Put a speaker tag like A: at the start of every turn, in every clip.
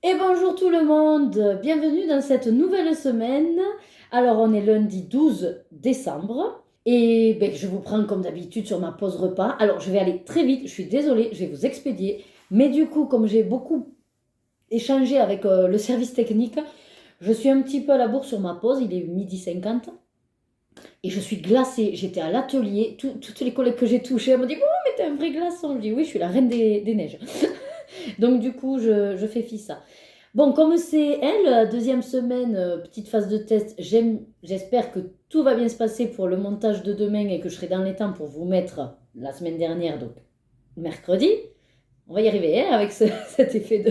A: Et bonjour tout le monde, bienvenue dans cette nouvelle semaine. Alors on est lundi 12 décembre et je vous prends comme d'habitude sur ma pause repas. Alors je vais aller très vite, je suis désolée, je vais vous expédier. Mais du coup, comme j'ai beaucoup échangé avec le service technique, je suis un petit peu à la bourre sur ma pause, il est midi 50 et je suis glacée. J'étais à l'atelier, toutes les collègues que j'ai touchées, elles m'ont dit « Oh mais t'es un vrai glaçon !» Je dis « Oui, je suis la reine des neiges. » Donc du coup, je fais fi ça. Bon, comme c'est elle, deuxième semaine, petite phase de test, j'espère que tout va bien se passer pour le montage de demain et que je serai dans les temps pour vous mettre la semaine dernière, donc mercredi. On va y arriver hein, avec cet effet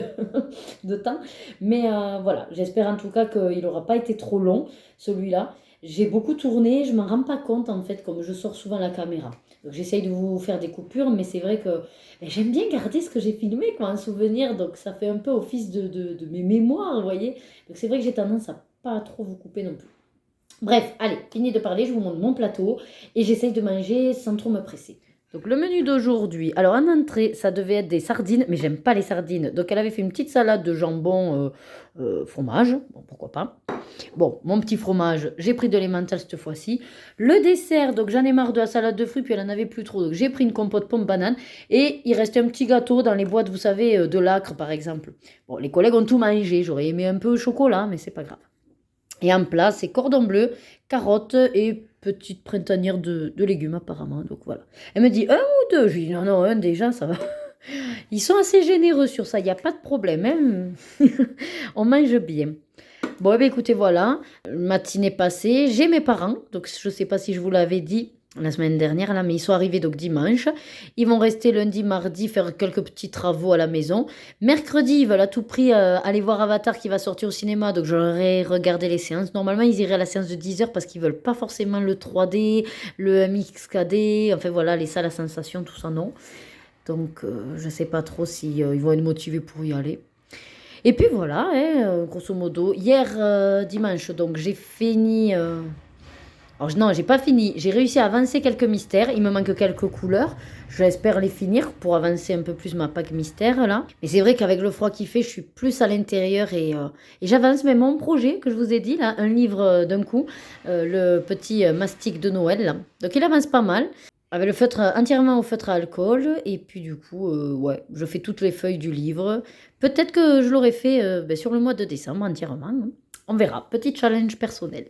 A: de temps. Mais voilà, j'espère en tout cas qu'il n'aura pas été trop long, celui-là. J'ai beaucoup tourné, je ne m'en rends pas compte en fait, comme je sors souvent la caméra. Donc j'essaye de vous faire des coupures, mais c'est vrai que j'aime bien garder ce que j'ai filmé quoi, en souvenir. Donc ça fait un peu office de mes mémoires, vous voyez. Donc c'est vrai que j'ai tendance à pas trop vous couper non plus. Bref, allez, fini de parler, je vous montre mon plateau et j'essaye de manger sans trop me presser. Donc le menu d'aujourd'hui, alors en entrée, ça devait être des sardines, mais j'aime pas les sardines. Donc elle avait fait une petite salade de jambon fromage, bon pourquoi pas. Bon, mon petit fromage, j'ai pris de l'emmental cette fois-ci. Le dessert, donc j'en ai marre de la salade de fruits, puis elle en avait plus trop. Donc j'ai pris une compote pomme banane et il restait un petit gâteau dans les boîtes, vous savez, de Lacre par exemple. Bon, les collègues ont tout mangé, j'aurais aimé un peu au chocolat, mais c'est pas grave. Et en plat, c'est cordon bleu, carottes et petite printanière de légumes apparemment. Donc voilà. Elle me dit un ou deux. Je lui dis non, non, un déjà, ça va. Ils sont assez généreux sur ça, il n'y a pas de problème. Hein. On mange bien. Bon, eh bien, écoutez, voilà. Matinée passée, j'ai mes parents. Donc je ne sais pas si je vous l'avais dit la semaine dernière, là, mais ils sont arrivés donc dimanche. Ils vont rester lundi, mardi, faire quelques petits travaux à la maison. Mercredi, ils veulent à tout prix aller voir Avatar qui va sortir au cinéma. Donc j'aurais regardé les séances. Normalement, ils iraient à la séance de 10 heures parce qu'ils veulent pas forcément le 3D, le MXKD, enfin voilà, les salles à sensations, tout ça, non. Donc je ne sais pas trop si ils vont être motivés pour y aller. Et puis voilà, hein, grosso modo. Hier, dimanche, donc j'ai fini. Alors non, j'ai pas fini. J'ai réussi à avancer quelques mystères. Il me manque quelques couleurs. J'espère les finir pour avancer un peu plus ma Pâques mystère là. Mais c'est vrai qu'avec le froid qui fait, je suis plus à l'intérieur et j'avance même mon projet que je vous ai dit là, un livre d'un coup, le petit mastic de Noël là. Donc il avance pas mal. Avec le feutre entièrement au feutre à alcool. Et puis du coup, ouais, je fais toutes les feuilles du livre. Peut-être que je l'aurais fait sur le mois de décembre entièrement. Hein. On verra. Petit challenge personnel.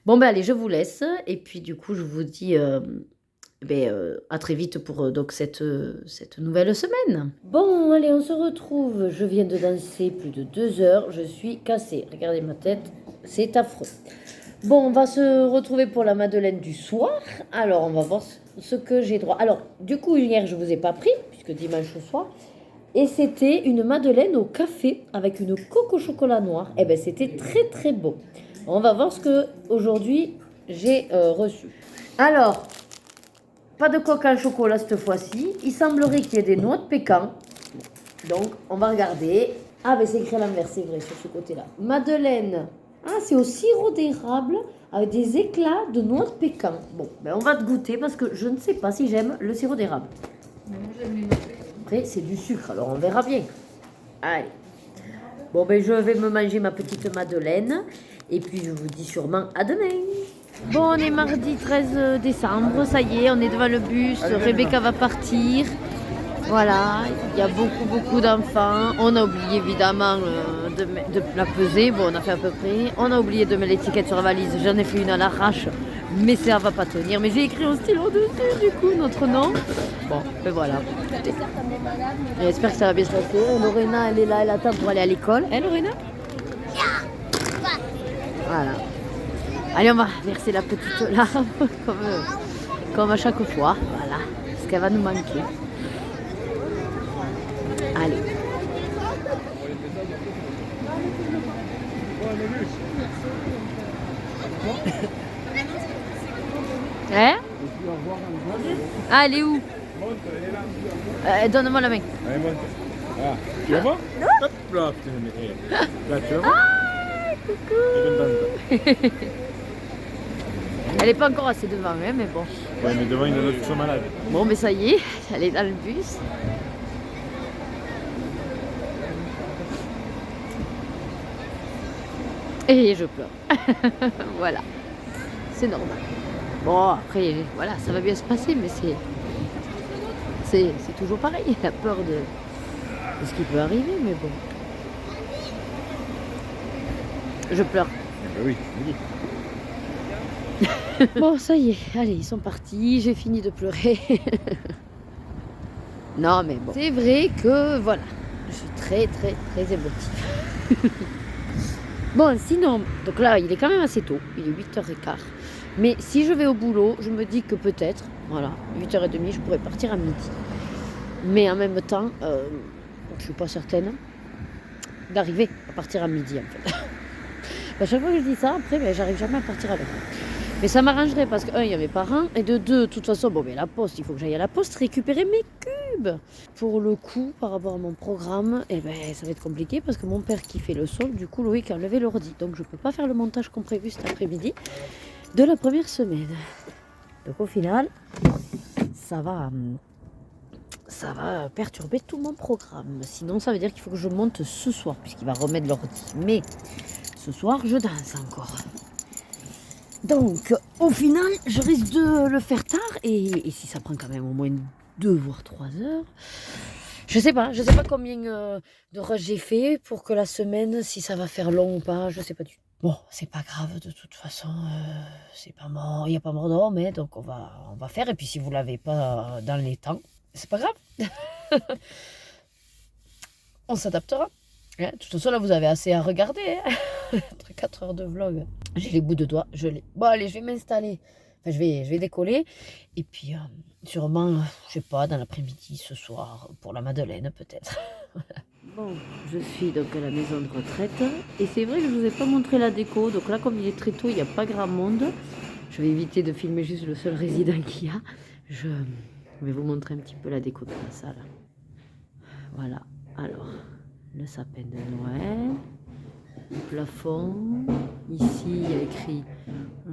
A: Bon, ben allez, je vous laisse. Et puis du coup, je vous dis à très vite pour donc cette nouvelle semaine. Bon, allez, on se retrouve. Je viens de danser plus de 2 heures. Je suis cassée. Regardez ma tête. C'est affreux. Bon, on va se retrouver pour la Madeleine du soir. Alors, on va voir ce que j'ai droit. Alors, du coup, hier, je ne vous ai pas pris, puisque dimanche au soir. Et c'était une Madeleine au café avec une coque au chocolat noir. Eh bien, c'était très, très beau. On va voir ce que aujourd'hui j'ai reçu. Alors, pas de coque en chocolat cette fois-ci. Il semblerait qu'il y ait des noix de pécan. Donc, on va regarder. Ah, ben c'est écrit à l'envers, c'est vrai, sur ce côté-là. Madeleine. Ah, c'est au sirop d'érable avec des éclats de noix de pécan. Bon, ben on va te goûter parce que je ne sais pas si j'aime le sirop d'érable. Après, c'est du sucre, alors on verra bien. Allez. Bon, ben je vais me manger ma petite Madeleine. Et puis, je vous dis sûrement à demain. Bon, on est mardi 13 décembre, ça y est, on est devant le bus. Rebecca va partir. Voilà, il y a beaucoup d'enfants. On a oublié évidemment de la peser. Bon, on a fait à peu près. On a oublié de mettre l'étiquette sur la valise. J'en ai fait une à l'arrache, mais ça va pas tenir. Mais j'ai écrit au stylo dessus, du coup, notre nom. Bon, ben voilà. J'espère que ça va bien se passer. Lorena, elle est là, elle attend pour aller à l'école. Hein, Lorena? Voilà. Allez, on va verser la petite larme, comme à chaque fois. Voilà, parce qu'elle va nous manquer. Allez. Hein? Ah, elle est où? Donne-moi la main.
B: Allez, monte. Ah, tu la vois? Hop là, putain, là, tu la vois?
A: Ah, coucou. Elle n'est pas encore assez devant, hein, mais bon.
B: Ouais, mais devant, il y en a d'autres qui sont malades.
A: Bon, mais ça y est, elle est dans le bus. et je pleure. Voilà, c'est normal. Bon, après, voilà, ça va bien se passer, mais c'est toujours pareil, la peur de ce qui peut arriver, mais bon. Je pleure.
B: Ben oui, oui.
A: Bon, ça y est, allez, ils sont partis, j'ai fini de pleurer. Non, mais bon. C'est vrai que, voilà, je suis très, très, très émotive. Bon, sinon, donc là, il est quand même assez tôt, il est 8h15. Mais si je vais au boulot, je me dis que peut-être, voilà, 8h30, je pourrais partir à midi. Mais en même temps, je ne suis pas certaine d'arriver à partir à midi, en fait. À chaque fois que je dis ça, après, ben, j'arrive jamais à partir à l'heure. Mais ça m'arrangerait parce que, un, il y a mes parents, et de deux, de toute façon, bon, mais la poste, il faut que j'aille à la poste récupérer mes cubes. Pour le coup, par rapport à mon programme, eh ben, ça va être compliqué parce que mon père qui fait le sol, du coup, Loïc a enlevé l'ordi. Donc, je ne peux pas faire le montage comme prévu cet après-midi de la première semaine. Donc, au final, ça va perturber tout mon programme. Sinon, ça veut dire qu'il faut que je monte ce soir, puisqu'il va remettre l'ordi. Mais ce soir, je danse encore. Donc, au final, je risque de le faire tard. Et si ça prend quand même au moins 2 voire 3 heures, je sais pas combien de rushs j'ai fait pour que la semaine, si ça va faire long ou pas, je sais pas du tout. Bon, c'est pas grave de toute façon, c'est pas mort, il n'y a pas mort d'homme, hein, donc on va faire. Et puis si vous l'avez pas dans les temps, c'est pas grave. On s'adaptera. De toute façon, là, vous avez assez à regarder. Hein. Entre 4 heures de vlog. J'ai les bouts de doigts, je l'ai. Bon, allez, je vais m'installer. Enfin, je vais décoller. Et puis, sûrement, je sais pas, dans l'après-midi, ce soir, pour la Madeleine, peut-être. Bon, je suis donc à la maison de retraite. Et c'est vrai que je ne vous ai pas montré la déco. Donc là, comme il est très tôt, il n'y a pas grand monde. Je vais éviter de filmer juste le seul résident qu'il y a. Je vais vous montrer un petit peu la déco de la salle. Voilà. Alors, le sapin de Noël. Le plafond. Ici, il y a écrit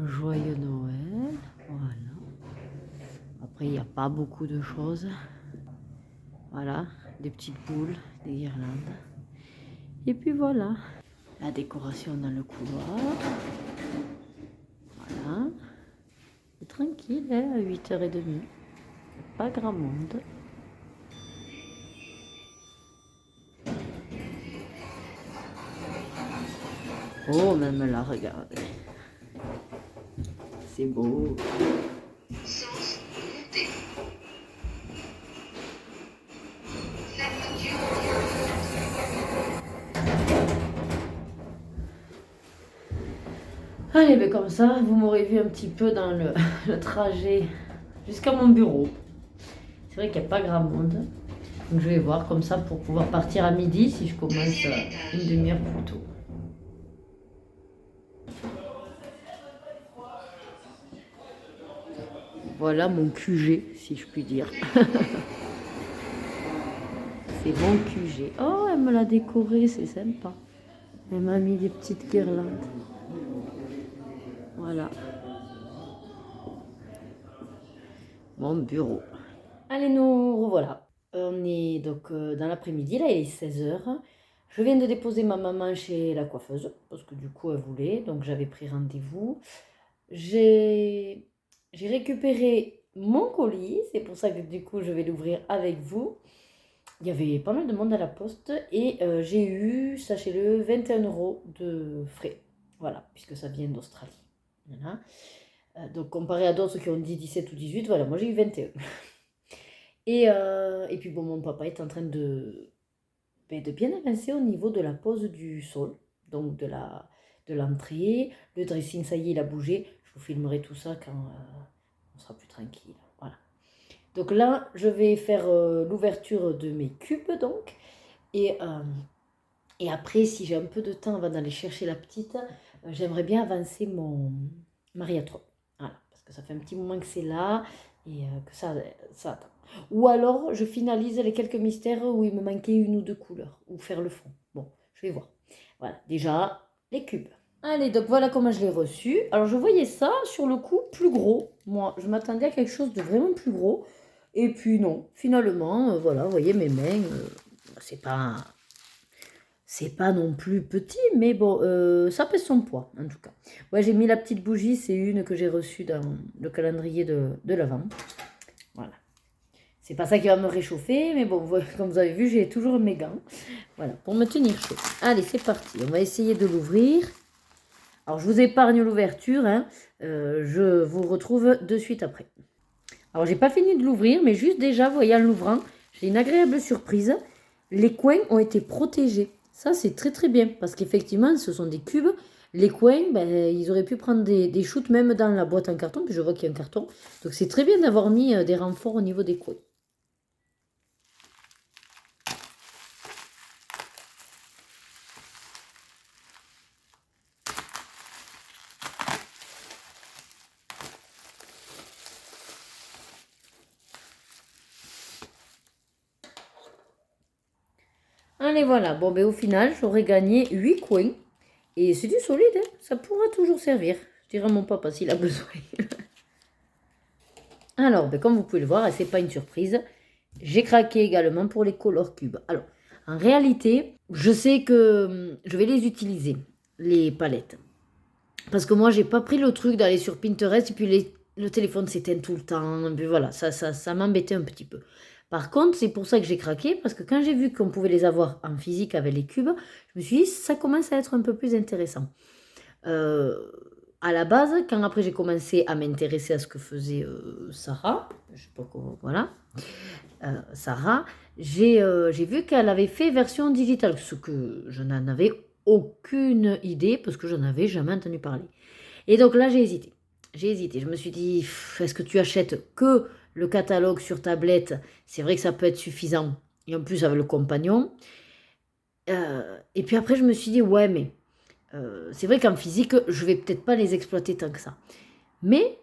A: Joyeux Noël. Voilà. Après, il n'y a pas beaucoup de choses. Voilà. Des petites boules, des guirlandes. Et puis voilà. La décoration dans le couloir. Voilà. C'est tranquille, hein, à 8h30. Pas grand monde. Oh, même là, regardez. C'est beau. Sens monté. Allez, ben comme ça, vous m'aurez vu un petit peu dans le trajet jusqu'à mon bureau. C'est vrai qu'il n'y a pas grand monde. Donc je vais voir comme ça pour pouvoir partir à midi si je commence une demi-heure plus tôt. Voilà mon QG, si je puis dire. C'est mon QG. Oh, elle me l'a décoré, c'est sympa. Elle m'a mis des petites guirlandes. Voilà. Mon bureau. Allez, nous revoilà. On est donc dans l'après-midi, là il est 16h. Je viens de déposer ma maman chez la coiffeuse, parce que du coup elle voulait, donc j'avais pris rendez-vous. J'ai récupéré mon colis, c'est pour ça que du coup je vais l'ouvrir avec vous. Il y avait pas mal de monde à la poste et j'ai eu, sachez-le, 21 € de frais. Voilà, puisque ça vient d'Australie. Voilà. Donc comparé à d'autres qui ont dit 17 ou 18, voilà, moi j'ai eu 21. Et puis bon, mon papa est en train de bien avancer au niveau de la pose du sol, donc de l'entrée. Le dressing, ça y est, il a bougé. Je vous filmerai tout ça quand on sera plus tranquille. Voilà. Donc là, je vais faire l'ouverture de mes cubes, donc. Et après, si j'ai un peu de temps avant d'aller chercher la petite, j'aimerais bien avancer mon mariatron. Voilà, parce que ça fait un petit moment que c'est là et que ça attend. Ou alors, je finalise les quelques mystères où il me manquait une ou deux couleurs, ou faire le fond. Bon, je vais voir. Voilà, déjà, les cubes. Allez, donc voilà comment je l'ai reçu. Alors, je voyais ça, sur le coup, plus gros. Moi, je m'attendais à quelque chose de vraiment plus gros. Et puis non, finalement, voilà, vous voyez mes mains, c'est C'est pas non plus petit, mais bon, ça pèse son poids, en tout cas. Ouais, j'ai mis la petite bougie, c'est une que j'ai reçue dans le calendrier de l'Avent. Voilà. C'est pas ça qui va me réchauffer, mais bon, comme vous avez vu, j'ai toujours mes gants. Voilà, pour me tenir chaud. Allez, c'est parti. On va essayer de l'ouvrir. Alors, je vous épargne l'ouverture. Hein. Je vous retrouve de suite après. Alors, j'ai pas fini de l'ouvrir, mais juste déjà, vous voyez, en l'ouvrant, j'ai une agréable surprise. Les coins ont été protégés. Ça, c'est très très bien, parce qu'effectivement, ce sont des cubes. Les coins, ben, ils auraient pu prendre des shoots même dans la boîte en carton, puis je vois qu'il y a un carton. Donc, c'est très bien d'avoir mis des renforts au niveau des coins. Allez, voilà. Bon, ben, au final, j'aurais gagné 8 coins. Et c'est du solide, hein. Ça pourra toujours servir. Je dirais à mon papa s'il a besoin. Alors, ben, comme vous pouvez le voir, c'est pas une surprise. J'ai craqué également pour les color cubes. Alors, en réalité, je sais que je vais les utiliser, les palettes. Parce que moi, j'ai pas pris le truc d'aller sur Pinterest et puis le téléphone s'éteint tout le temps. Et puis voilà, ça m'embêtait un petit peu. Par contre, c'est pour ça que j'ai craqué, parce que quand j'ai vu qu'on pouvait les avoir en physique avec les cubes, je me suis dit, ça commence à être un peu plus intéressant. À la base, quand après j'ai commencé à m'intéresser à ce que faisait Sarah, je sais pas comment, voilà, Sarah, j'ai vu qu'elle avait fait version digitale, ce que je n'en avais aucune idée, parce que je n'en avais jamais entendu parler. Et donc là, j'ai hésité. Je me suis dit, est-ce que tu achètes que le catalogue sur tablette? C'est vrai que ça peut être suffisant. Et en plus, avec le compagnon. Et puis après, je me suis dit, ouais, mais c'est vrai qu'en physique, je vais peut-être pas les exploiter tant que ça. Mais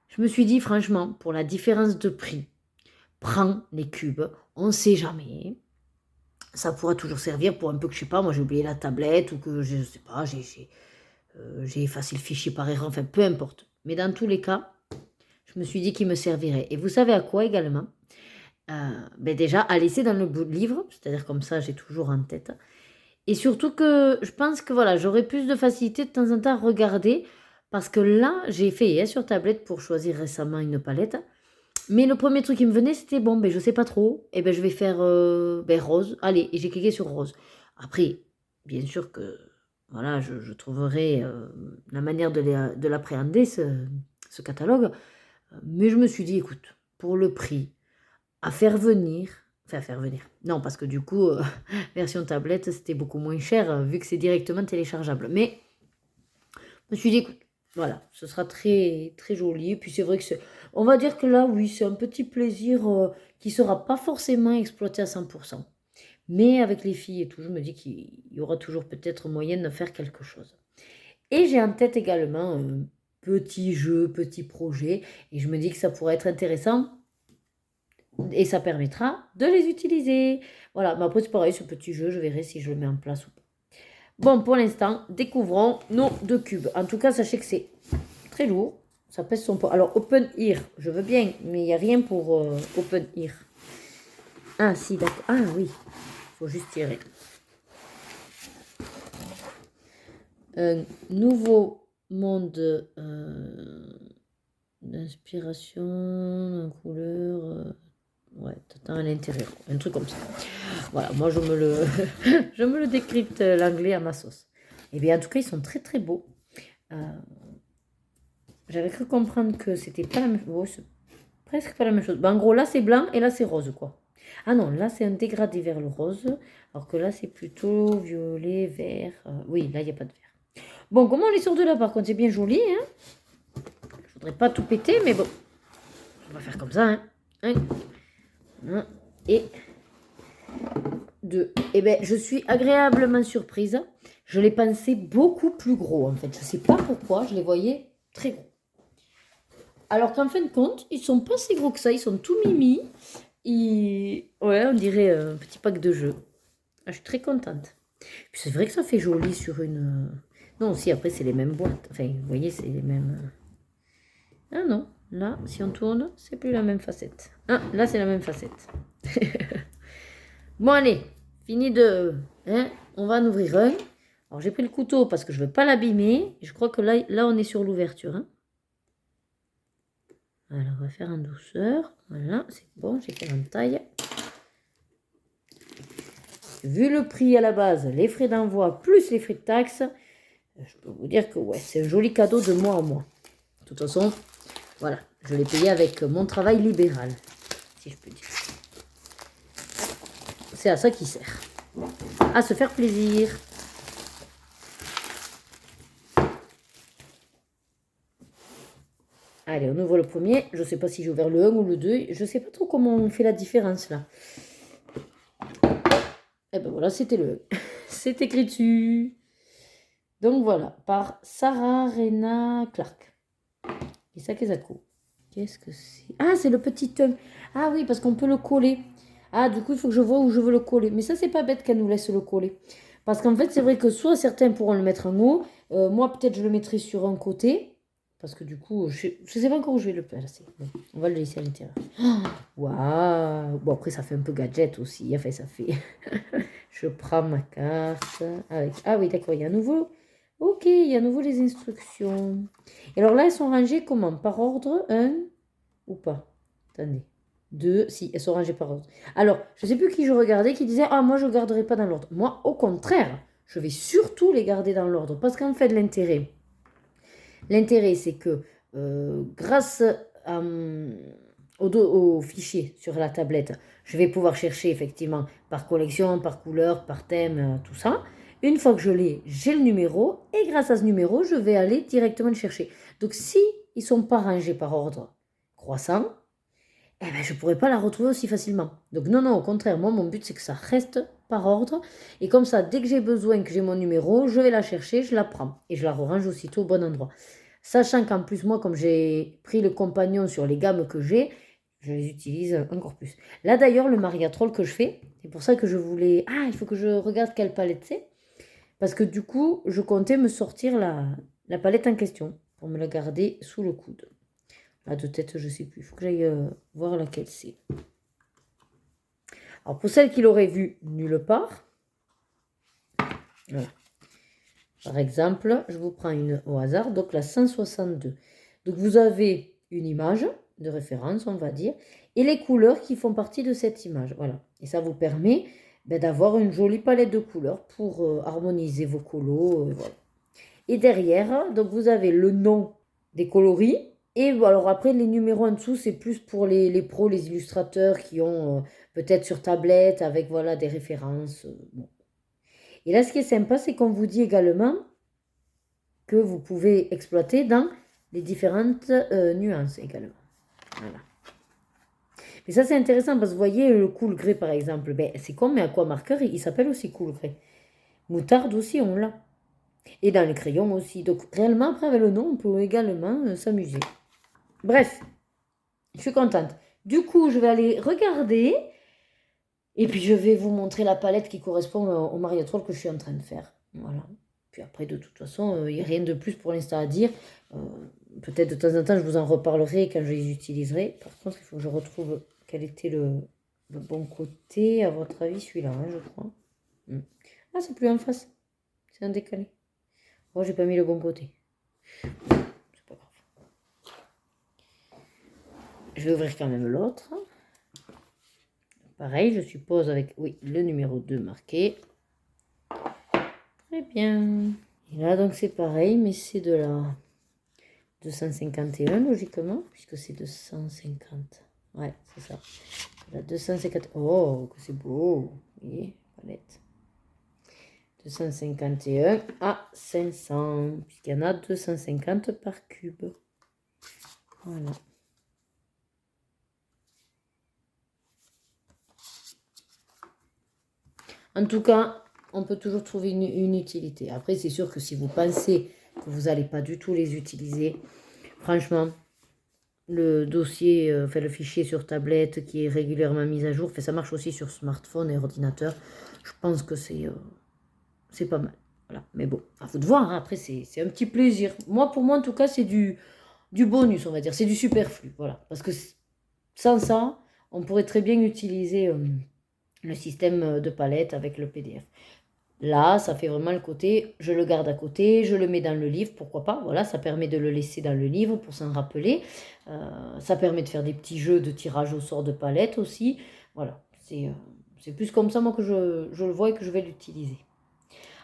A: je me suis dit, franchement, pour la différence de prix, prends les cubes. On ne sait jamais. Ça pourra toujours servir pour un peu que, je sais pas, moi j'ai oublié la tablette ou que, je sais pas, j'ai effacé le fichier par erreur, enfin peu importe. Mais dans tous les cas, je me suis dit qu'il me servirait. Et vous savez à quoi également? Ben déjà, à laisser dans le bout de livre, c'est-à-dire comme ça, j'ai toujours en tête. Et surtout que je pense que voilà, j'aurai plus de facilité de temps en temps à regarder, parce que là, j'ai fait sur tablette pour choisir récemment une palette. Mais le premier truc qui me venait, c'était bon, ben je sais pas trop, et ben je vais faire rose. Allez, et j'ai cliqué sur rose. Après, bien sûr que voilà, je trouverai la manière de l'appréhender, ce catalogue. Mais je me suis dit, écoute, pour le prix, à faire venir. Non, parce que du coup, version tablette, c'était beaucoup moins cher, vu que c'est directement téléchargeable. Mais je me suis dit, écoute, voilà, ce sera très, très joli. Et puis c'est vrai que on va dire que là, oui, c'est un petit plaisir qui ne sera pas forcément exploité à 100%. Mais avec les filles et tout, je me dis qu'il y aura toujours peut-être moyen de faire quelque chose. Et j'ai en tête également un petit jeu, petit projet. Et je me dis que ça pourrait être intéressant. Et ça permettra de les utiliser. Voilà, mais après c'est pareil, ce petit jeu, je verrai si je le mets en place ou pas. Bon, pour l'instant, découvrons nos 2 cubes. En tout cas, sachez que c'est très lourd. Ça pèse son poids. Alors, open ear, je veux bien, mais il n'y a rien pour open ear. Ah, si, d'accord. Ah, oui. Il faut juste tirer. Un nouveau monde d'inspiration, en couleur. Ouais, t'attends à l'intérieur. Un truc comme ça. Voilà, moi je me le, je me le décrypte l'anglais à ma sauce. Et bien en tout cas, ils sont très très beaux. J'avais cru comprendre que c'était pas la même chose. Oh, c'est presque pas la même chose. Ben, en gros, là c'est blanc et là c'est rose, quoi. Ah non, là c'est un dégradé vers le rose. Alors que là c'est plutôt violet, vert. Oui, là il n'y a pas de vert. Bon, comment on les sort de là par contre? C'est bien joli, hein. Je voudrais pas tout péter, mais bon. On va faire comme ça, hein. 1 et 2. Et bien, je suis agréablement surprise. Je les pensais beaucoup plus gros, en fait. Je ne sais pas pourquoi, je les voyais très gros. Alors qu'en fin de compte, ils sont pas si gros que ça. Ils sont tout mimi. Et ouais, on dirait un petit pack de jeux. Ah, je suis très contente. Puis c'est vrai que ça fait joli sur une... Non, aussi, après, c'est les mêmes boîtes. Enfin, vous voyez, c'est les mêmes... Ah non, là, si on tourne, c'est plus la même facette. Ah, là, c'est la même facette. Bon, allez, fini de on va en ouvrir un. Alors j'ai pris le couteau parce que je ne veux pas l'abîmer. Je crois que là on est sur l'ouverture. Hein. Alors on va faire en douceur. Voilà, c'est bon, j'ai fait en taille. Vu le prix à la base, les frais d'envoi plus les frais de taxe, je peux vous dire que ouais, c'est un joli cadeau de mois en mois. De toute façon, voilà, je l'ai payé avec mon travail libéral, si je peux dire. C'est à ça qu'il sert. À se faire plaisir. Allez, on ouvre le premier. Je ne sais pas si j'ai ouvert le 1 ou le 2. Je ne sais pas trop comment on fait la différence là. Et ben voilà, c'était le 1. C'est écrit dessus. Donc voilà, par Sarah Rena Clark. Isake Zako. Qu'est-ce que c'est? Ah, c'est le petit 1. Ah oui, parce qu'on peut le coller. Ah, du coup, il faut que je vois où je veux le coller. Mais ça, c'est pas bête qu'elle nous laisse le coller. Parce qu'en fait, c'est vrai que soit certains pourront le mettre en haut. Moi, peut-être, je le mettrai sur un côté. Parce que du coup, je sais pas encore où je vais le placer. Bon, on va le laisser à l'intérieur. Waouh! Bon, après, ça fait un peu gadget aussi. Enfin, ça fait... Je prends ma carte. Avec... Ah oui, d'accord, il y a un nouveau... Ok, il y a à nouveau les instructions. Et alors là, elles sont rangées comment? Par ordre? 1 ou pas? Attendez. 2, si, elles sont rangées par ordre. Alors, je ne sais plus qui je regardais qui disait, ah, moi, je ne garderai pas dans l'ordre. Moi, au contraire, je vais surtout les garder dans l'ordre. Parce qu'en fait, l'intérêt, c'est que grâce au fichier sur la tablette, je vais pouvoir chercher effectivement par collection, par couleur, par thème, tout ça. Une fois que je l'ai, j'ai le numéro et grâce à ce numéro, je vais aller directement le chercher. Donc si ils ne sont pas rangés par ordre croissant, eh ben, je ne pourrai pas la retrouver aussi facilement. Donc non, au contraire, moi mon but c'est que ça reste par ordre. Et comme ça, dès que j'ai besoin, que j'ai mon numéro, je vais la chercher, je la prends. Et je la range aussitôt au bon endroit. Sachant qu'en plus, moi, comme j'ai pris le compagnon sur les gammes que j'ai, je les utilise encore plus. Là d'ailleurs, le Mariatrol que je fais, c'est pour ça que je voulais... Ah, il faut que je regarde quelle palette c'est. Parce que du coup, je comptais me sortir la palette en question pour me la garder sous le coude. Là, de tête, je ne sais plus. Il faut que j'aille voir laquelle c'est. Alors, pour celles qui l'auraient vue nulle part, voilà. Par exemple, je vous prends une au hasard, donc la 162. Donc, vous avez une image de référence, on va dire, et les couleurs qui font partie de cette image. Voilà. Et ça vous permet d'avoir une jolie palette de couleurs pour harmoniser vos colos. Voilà. Et derrière, donc vous avez le nom des coloris. Et alors après, les numéros en dessous, c'est plus pour les pros, les illustrateurs qui ont peut-être sur tablette avec voilà, des références. Bon. Et là, ce qui est sympa, c'est qu'on vous dit également que vous pouvez exploiter dans les différentes nuances également. Voilà. Mais ça, c'est intéressant parce que vous voyez le cool grey, par exemple. C'est comme Aqua Marker, il s'appelle aussi cool grey. Moutarde aussi, on l'a. Et dans les crayons aussi. Donc, réellement, après, avec le nom, on peut également s'amuser. Bref, je suis contente. Du coup, je vais aller regarder. Et puis, je vais vous montrer la palette qui correspond au Mariatrol que je suis en train de faire. Voilà. Puis après, de toute façon, il n'y a rien de plus pour l'instant à dire. Peut-être de temps en temps, je vous en reparlerai quand je les utiliserai. Par contre, il faut que je retrouve quel était le bon côté. À votre avis, celui-là, hein, je crois. Ah, c'est plus en face. C'est un décalé. Oh, j'ai pas mis le bon côté. C'est pas grave. Je vais ouvrir quand même l'autre. Pareil, je suppose avec, oui, le numéro 2 marqué. Très bien. Et là, donc, c'est pareil, mais c'est de la 251, logiquement, puisque c'est 250. Ouais, c'est ça. La 250. Oh, que c'est beau. Vous voyez, palette. 251 à 500, puisqu'il y en a 250 par cube. Voilà. En tout cas, on peut toujours trouver une utilité. Après, c'est sûr que si vous pensez que vous n'allez pas du tout les utiliser, franchement, le dossier, enfin le fichier sur tablette qui est régulièrement mis à jour, ça marche aussi sur smartphone et ordinateur. Je pense que c'est pas mal. Voilà. Mais bon, à vous de voir, hein. Après, c'est un petit plaisir. Moi, pour moi, en tout cas, c'est du bonus, on va dire. C'est du superflu. Voilà. Parce que sans ça, on pourrait très bien utiliser le système de palette avec le PDF. Là, ça fait vraiment le côté, je le garde à côté, je le mets dans le livre, pourquoi pas. Voilà, ça permet de le laisser dans le livre pour s'en rappeler. Ça permet de faire des petits jeux de tirage au sort de palettes aussi. Voilà, c'est plus comme ça moi que je le vois et que je vais l'utiliser.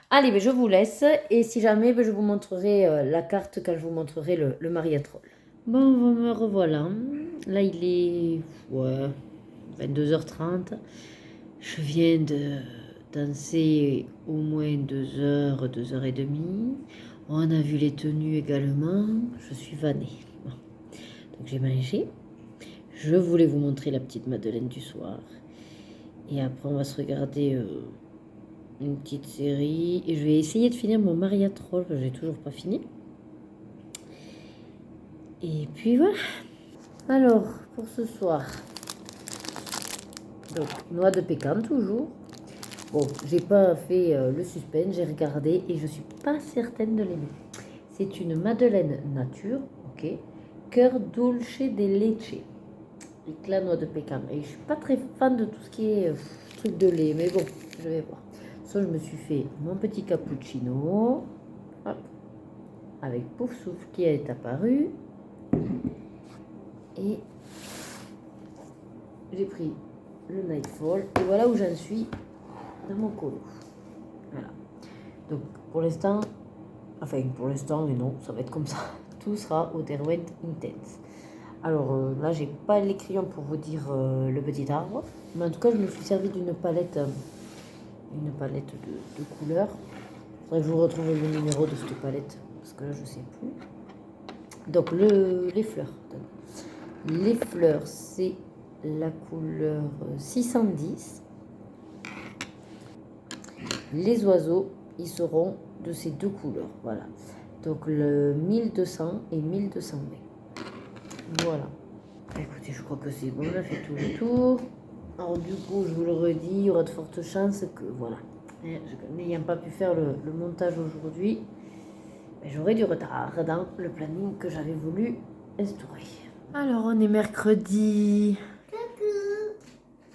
A: Allez, ben, je vous laisse et si jamais ben, je vous montrerai la carte quand je vous montrerai le Mariatrol. Bon, me revoilà. Là, il est 22h30. Je viens de danser au moins 2 heures, 2 heures et demie. On a vu les tenues également. Je suis vannée. Bon. Donc j'ai mangé. Je voulais vous montrer la petite Madeleine du soir. Et après, on va se regarder une petite série. Et je vais essayer de finir mon Mariatrol, parce que j'ai toujours pas fini. Et puis voilà. Alors, pour ce soir. Donc, noix de pécan toujours. Bon, j'ai pas fait le suspense, j'ai regardé et je suis pas certaine de l'aimer. C'est une Madeleine nature, ok. Cœur dulce de leche. Éclat noix de pécan. Et je suis pas très fan de tout ce qui est truc de lait, mais bon, je vais voir. Ça, je me suis fait mon petit cappuccino. Hop. Avec Pouf Souffle qui est apparu. Et j'ai pris le Nightfall. Et voilà où j'en suis dans mon colo. Voilà. Donc pour l'instant, et non, ça va être comme ça. Tout sera au Derwent Intense. Alors là, j'ai pas les crayons pour vous dire le petit arbre. Mais en tout cas, je me suis servi d'une palette, de couleurs. Il faudrait que je vous retrouve le numéro de cette palette. Parce que là, je sais plus. Donc les fleurs. Les fleurs, c'est la couleur 610. Les oiseaux, ils seront de ces deux couleurs. Voilà. Donc le 1200 et 1220. Voilà. Écoutez, je crois que c'est bon. On a fait tout le tour. Alors du coup, je vous le redis, il y aura de fortes chances que, voilà. N'ayant pas pu faire le montage aujourd'hui, j'aurai du retard dans le planning que j'avais voulu instaurer. Alors, on est mercredi...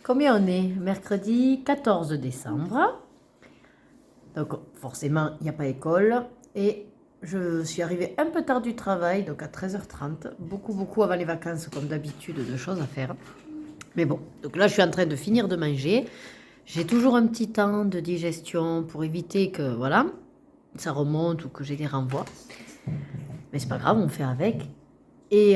A: Combien on est? Mercredi 14 décembre. Donc forcément, il n'y a pas école. Et je suis arrivée un peu tard du travail, donc à 13h30. Beaucoup avant les vacances, comme d'habitude, de choses à faire. Mais bon, donc là, je suis en train de finir de manger. J'ai toujours un petit temps de digestion pour éviter que, voilà, ça remonte ou que j'ai des renvois. Mais c'est pas grave, on fait avec. Et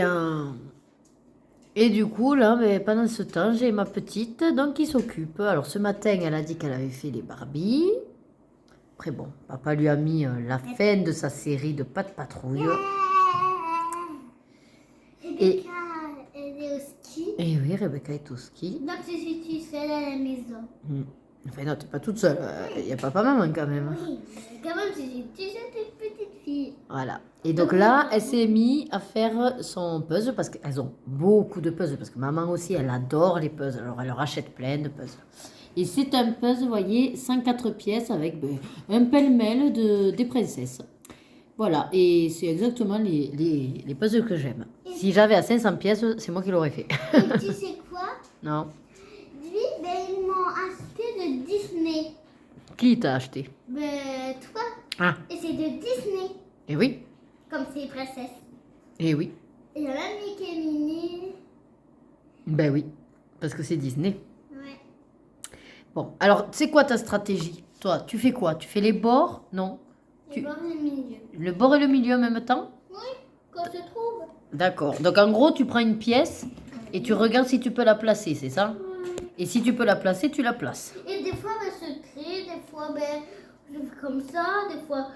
A: du coup, là, pendant ce temps, j'ai ma petite donc, qui s'occupe. Alors, ce matin, elle a dit qu'elle avait fait les Barbies. Après, bon, papa lui a mis la fin de sa série de Pas de patrouille.
C: Rebecca, elle est au ski.
A: Et oui, Rebecca est au ski.
C: Donc, je suis toute seule à la maison.
A: Enfin, non, t'es pas toute seule. Il y a papa-maman quand même.
C: Oui, mais quand même, je suis toute petite fille.
A: Voilà. Et donc là, elle s'est mise à faire son puzzle parce qu'elles ont beaucoup de puzzles. Parce que maman aussi, elle adore les puzzles. Alors, elle leur achète plein de puzzles. Et c'est un puzzle, vous voyez, 104 pièces avec un pêle-mêle des princesses. Voilà. Et c'est exactement les puzzles que j'aime. Si j'avais à 500 pièces, c'est moi qui l'aurais fait.
C: Et tu sais quoi?
A: Non.
C: Lui, ils m'ont acheté de Disney.
A: Qui t'a acheté?
C: Toi.
A: Ah.
C: Et c'est de Disney.
A: Eh oui.
C: Comme c'est les princesses.
A: Eh oui.
C: Il y a même Mickey et Minnie.
A: Ben oui. Parce que c'est Disney.
C: Ouais.
A: Bon, alors, c'est quoi ta stratégie? Toi, tu fais quoi? Tu fais les bords? Non.
C: Le bord et le milieu.
A: Le bord et le milieu en même temps?
C: Oui, quand se trouve.
A: D'accord. Donc, en gros, tu prends une pièce et tu regardes si tu peux la placer, c'est ça? Et si tu peux la placer, tu la places.
C: Et des fois, se crée, des fois, je fais comme ça, des fois,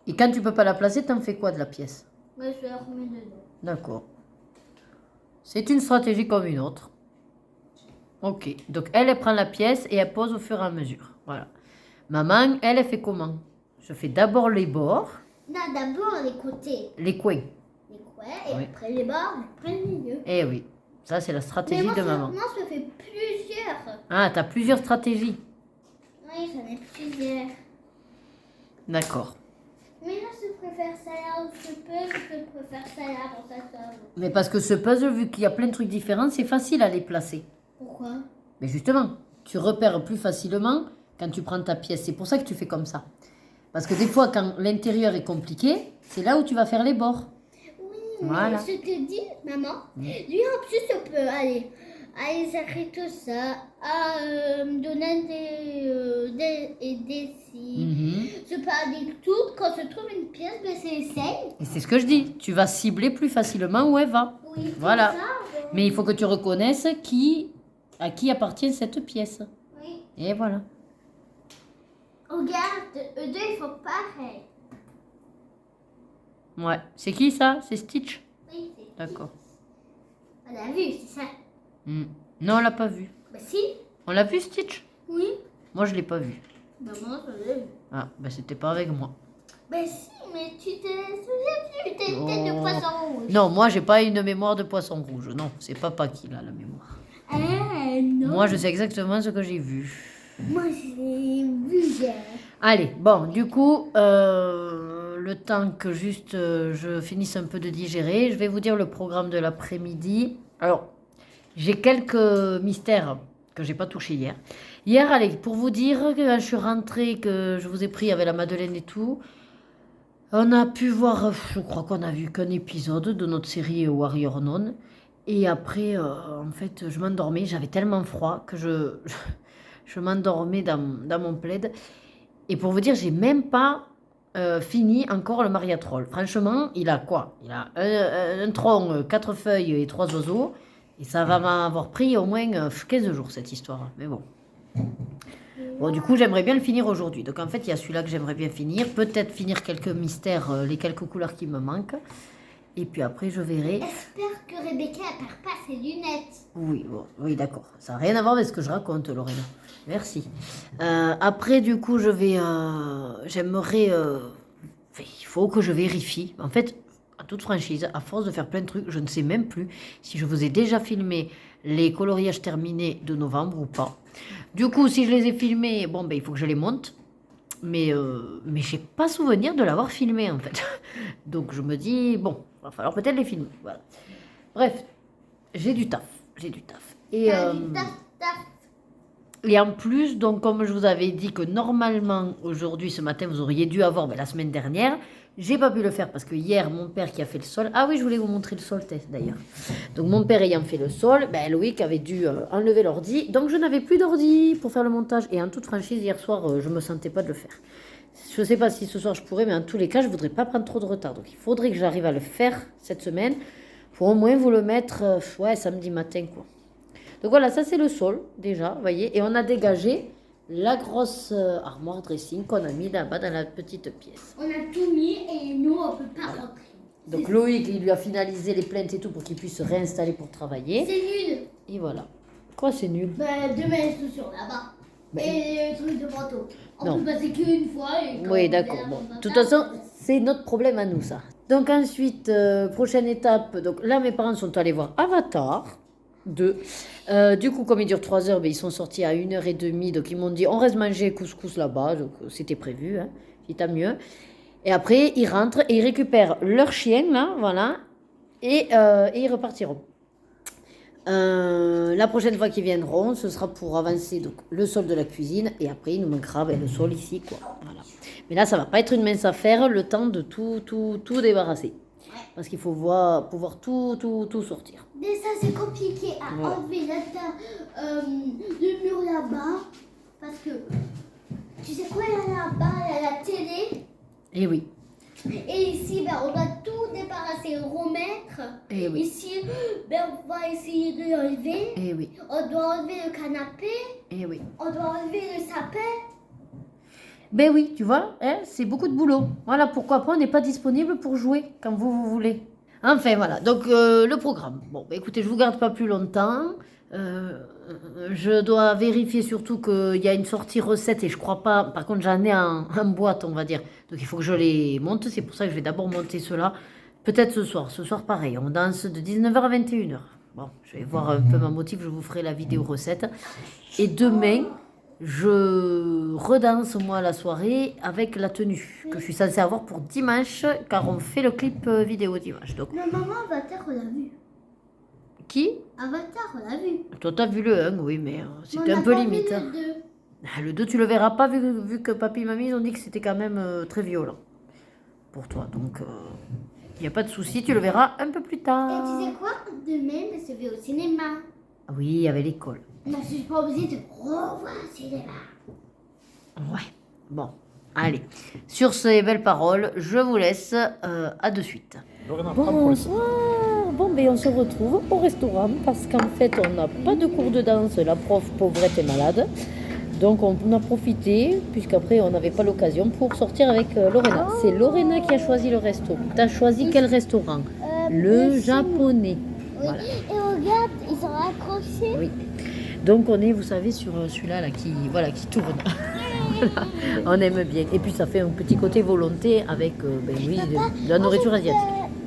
A: Et quand tu peux pas la placer, t'en fais quoi de la pièce?
C: je la remets dedans.
A: D'accord. C'est une stratégie comme une autre. Ok. Donc, elle prend la pièce et elle pose au fur et à mesure. Voilà. Maman, elle fait comment? Je fais d'abord les bords.
C: Non, d'abord les côtés.
A: Les coins.
C: Les coins, et
A: Oui.
C: après les bords, et après le milieu.
A: Eh oui. Ça, c'est la stratégie de maman.
C: Moi, je fais plusieurs.
A: Ah, t'as plusieurs stratégies.
C: Oui, j'en ai plusieurs.
A: D'accord.
C: Mais là, je préfère ça là où je préfère ça là pour ça.
A: Mais parce que ce puzzle, vu qu'il y a plein de trucs différents, c'est facile à les placer.
C: Pourquoi?
A: Mais justement, tu repères plus facilement quand tu prends ta pièce. C'est pour ça que tu fais comme ça. Parce que des fois, quand l'intérieur est compliqué, c'est là où tu vas faire les bords.
C: Oui,
A: Voilà.
C: mais je te dis, maman, lui en plus, je peux aller écrire tout ça, à me donner des signes. Je peux aller tout, quand je trouve une pièce, ben j'essaye.
A: Et c'est ce que je dis. Tu vas cibler plus facilement où elle va.
C: Oui,
A: Voilà.
C: tout ça,
A: Mais il faut que tu reconnaisses à qui appartient cette pièce.
C: oui.
A: Et voilà.
C: Regarde, eux deux, ils font pareil.
A: Ouais. C'est qui ça? C'est Stitch?
C: Oui, c'est
A: D'accord.
C: On l'a vu, c'est ça.
A: Non, on l'a pas vu.
C: Bah si,
A: On l'a vu, Stitch?
C: oui.
A: Moi, je l'ai pas vu.
C: Maman, je l'ai vu.
A: Ah, ben c'était pas avec moi.
C: Bah si, mais tu te souviens plus, t'es une tête de poisson rouge.
A: Non, moi, j'ai pas une mémoire de poisson rouge. Non, c'est papa qui a la mémoire.
C: Ah non.
A: Moi, je sais exactement ce que j'ai vu.
C: Moi, j'ai vu hier.
A: Allez, bon, du coup, le temps que juste je finisse un peu de digérer, je vais vous dire le programme de l'après-midi. Alors, j'ai quelques mystères que j'ai pas touchés hier. Hier, allez, pour vous dire que quand je suis rentrée, que je vous ai pris avec la Madeleine et tout, on a pu voir, je crois qu'on a vu qu'un épisode de notre série Warrior Nun. Et après, en fait, je m'endormais, j'avais tellement froid que je m'endormais dans mon plaid. Et pour vous dire, j'ai même pas fini encore le Maria Troll. Franchement, il a quoi? Il a un tronc, 4 feuilles et 3 oiseaux. Et ça va m'avoir pris au moins 15 jours, cette histoire. Mais bon. Bon, du coup, j'aimerais bien le finir aujourd'hui. Donc, en fait, il y a celui-là que j'aimerais bien finir. Peut-être finir quelques mystères, les quelques couleurs qui me manquent. Et puis après, je verrai.
C: J'espère que Rebecca ne perd pas ses lunettes.
A: Oui, bon, oui, d'accord. Ça n'a rien à voir avec ce que je raconte, Lorena. Merci. Après, du coup, j'aimerais... il faut que je vérifie. En fait, en toute franchise, à force de faire plein de trucs, je ne sais même plus si je vous ai déjà filmé les coloriages terminés de novembre ou pas. Du coup, si je les ai filmés, bon, ben, il faut que je les monte. Mais j'ai pas souvenir de l'avoir filmé, en fait. Donc, je me dis, bon, il va falloir peut-être les filmer. Voilà. Bref, j'ai du taf. Et,
C: T'as du taf.
A: et en plus, donc, comme je vous avais dit que normalement, aujourd'hui, ce matin, vous auriez dû avoir, la semaine dernière, j'ai pas pu le faire parce que hier, mon père qui a fait le sol. Ah oui, je voulais vous montrer le sol test d'ailleurs. Donc, mon père ayant fait le sol, Loïc avait dû enlever l'ordi. Donc, je n'avais plus d'ordi pour faire le montage. Et en toute franchise, hier soir, je me sentais pas de le faire. Je sais pas si ce soir je pourrais, mais en tous les cas, je voudrais pas prendre trop de retard. Donc, il faudrait que j'arrive à le faire cette semaine pour au moins vous le mettre, samedi matin, quoi. Donc voilà, ça c'est le sol déjà, vous voyez. Et on a dégagé la grosse armoire dressing qu'on a mis là-bas dans la petite pièce.
C: On a tout mis et nous, on peut pas rentrer.
A: Donc Loïc, il lui a finalisé les plaintes et tout pour qu'il puisse se réinstaller pour travailler.
C: C'est nul.
A: Et voilà. Quoi, c'est nul?
C: De mettre tout sur là-bas. Et le truc de manteau. On
A: Non.
C: peut passer qu'une fois. Et
A: Oui, d'accord. Bon, de toute façon, c'est notre problème à nous, ça. Donc ensuite, prochaine étape. Donc là, mes parents sont allés voir Avatar 2. Du coup, comme il dure 3 heures, ils sont sortis à 1h30. Donc ils m'ont dit, on reste manger couscous là-bas. Donc c'était prévu, hein. Puis tant mieux. Et après, ils rentrent et ils récupèrent leur chien, là, voilà. Et ils repartiront. La prochaine fois qu'ils viendront, ce sera pour avancer donc, le sol de la cuisine. Et après, il nous manquera le sol ici, quoi. Voilà. Mais là, ça va pas être une mince affaire, le temps de tout débarrasser. Parce qu'il faut pouvoir tout sortir.
C: Mais ça, c'est compliqué à enlever le mur là-bas. Parce que, tu sais quoi, il y a là-bas, il y a la télé.
A: Et oui.
C: Et ici, on doit tout débarrasser, remettre.
A: Et oui.
C: Ici, on va essayer de l'enlever.
A: Et oui.
C: On doit enlever le canapé.
A: Et oui.
C: On doit enlever le sapin.
A: Ben oui, tu vois, hein, c'est beaucoup de boulot. Voilà pourquoi après on n'est pas disponible pour jouer quand vous voulez. Enfin voilà, donc le programme. Bon, écoutez, je vous garde pas plus longtemps. Je dois vérifier surtout qu'il y a une sortie recette et je crois pas. Par contre, j'en ai en boîte, on va dire. Donc il faut que je les monte. C'est pour ça que je vais d'abord monter cela. Peut-être ce soir. Ce soir, pareil. On danse de 19h à 21h. Bon, je vais voir un peu ma motive. Je vous ferai la vidéo recette. Et demain, je redanse moi la soirée avec la tenue que je suis censée avoir pour dimanche, car on fait le clip vidéo dimanche. Donc,
C: Ma maman va dire qu'on l'a vu.
A: Qui?
C: Avatar, on l'a vu.
A: Toi, t'as vu le 1, oui, mais
C: On
A: c'était
C: n'a
A: un peu
C: pas vu
A: limite.
C: le
A: Hein.
C: 2.
A: Ah, le 2, tu le verras pas, vu que papy et mamie, ils ont dit que c'était quand même très violent pour toi. Donc, il n'y a pas de souci, tu le verras un peu plus
C: Et
A: tard.
C: tu sais quoi? Demain, on se fait au cinéma.
A: Oui, avec l'école.
C: Non, je suis pas obligée de revoir au cinéma.
A: Ouais, bon, allez. Sur ces belles paroles, je vous laisse à de suite.
B: Lorena, prends pour le
A: Bonsoir. Bon, ben on se retrouve au restaurant parce qu'en fait, on n'a pas de cours de danse. La prof pauvrette est malade. Donc, on a profité, puisqu'après, on n'avait pas l'occasion pour sortir avec Lorena. C'est Lorena qui a choisi le resto. Tu as choisi quel restaurant? Le japonais.
C: Oui.
A: Voilà.
C: Et regarde, ils sont accrochés.
A: Oui. Donc, on est, vous savez, sur celui-là là, qui tourne. Voilà. On aime bien. Et puis, ça fait un petit côté volonté avec ben oui, de la nourriture asiatique.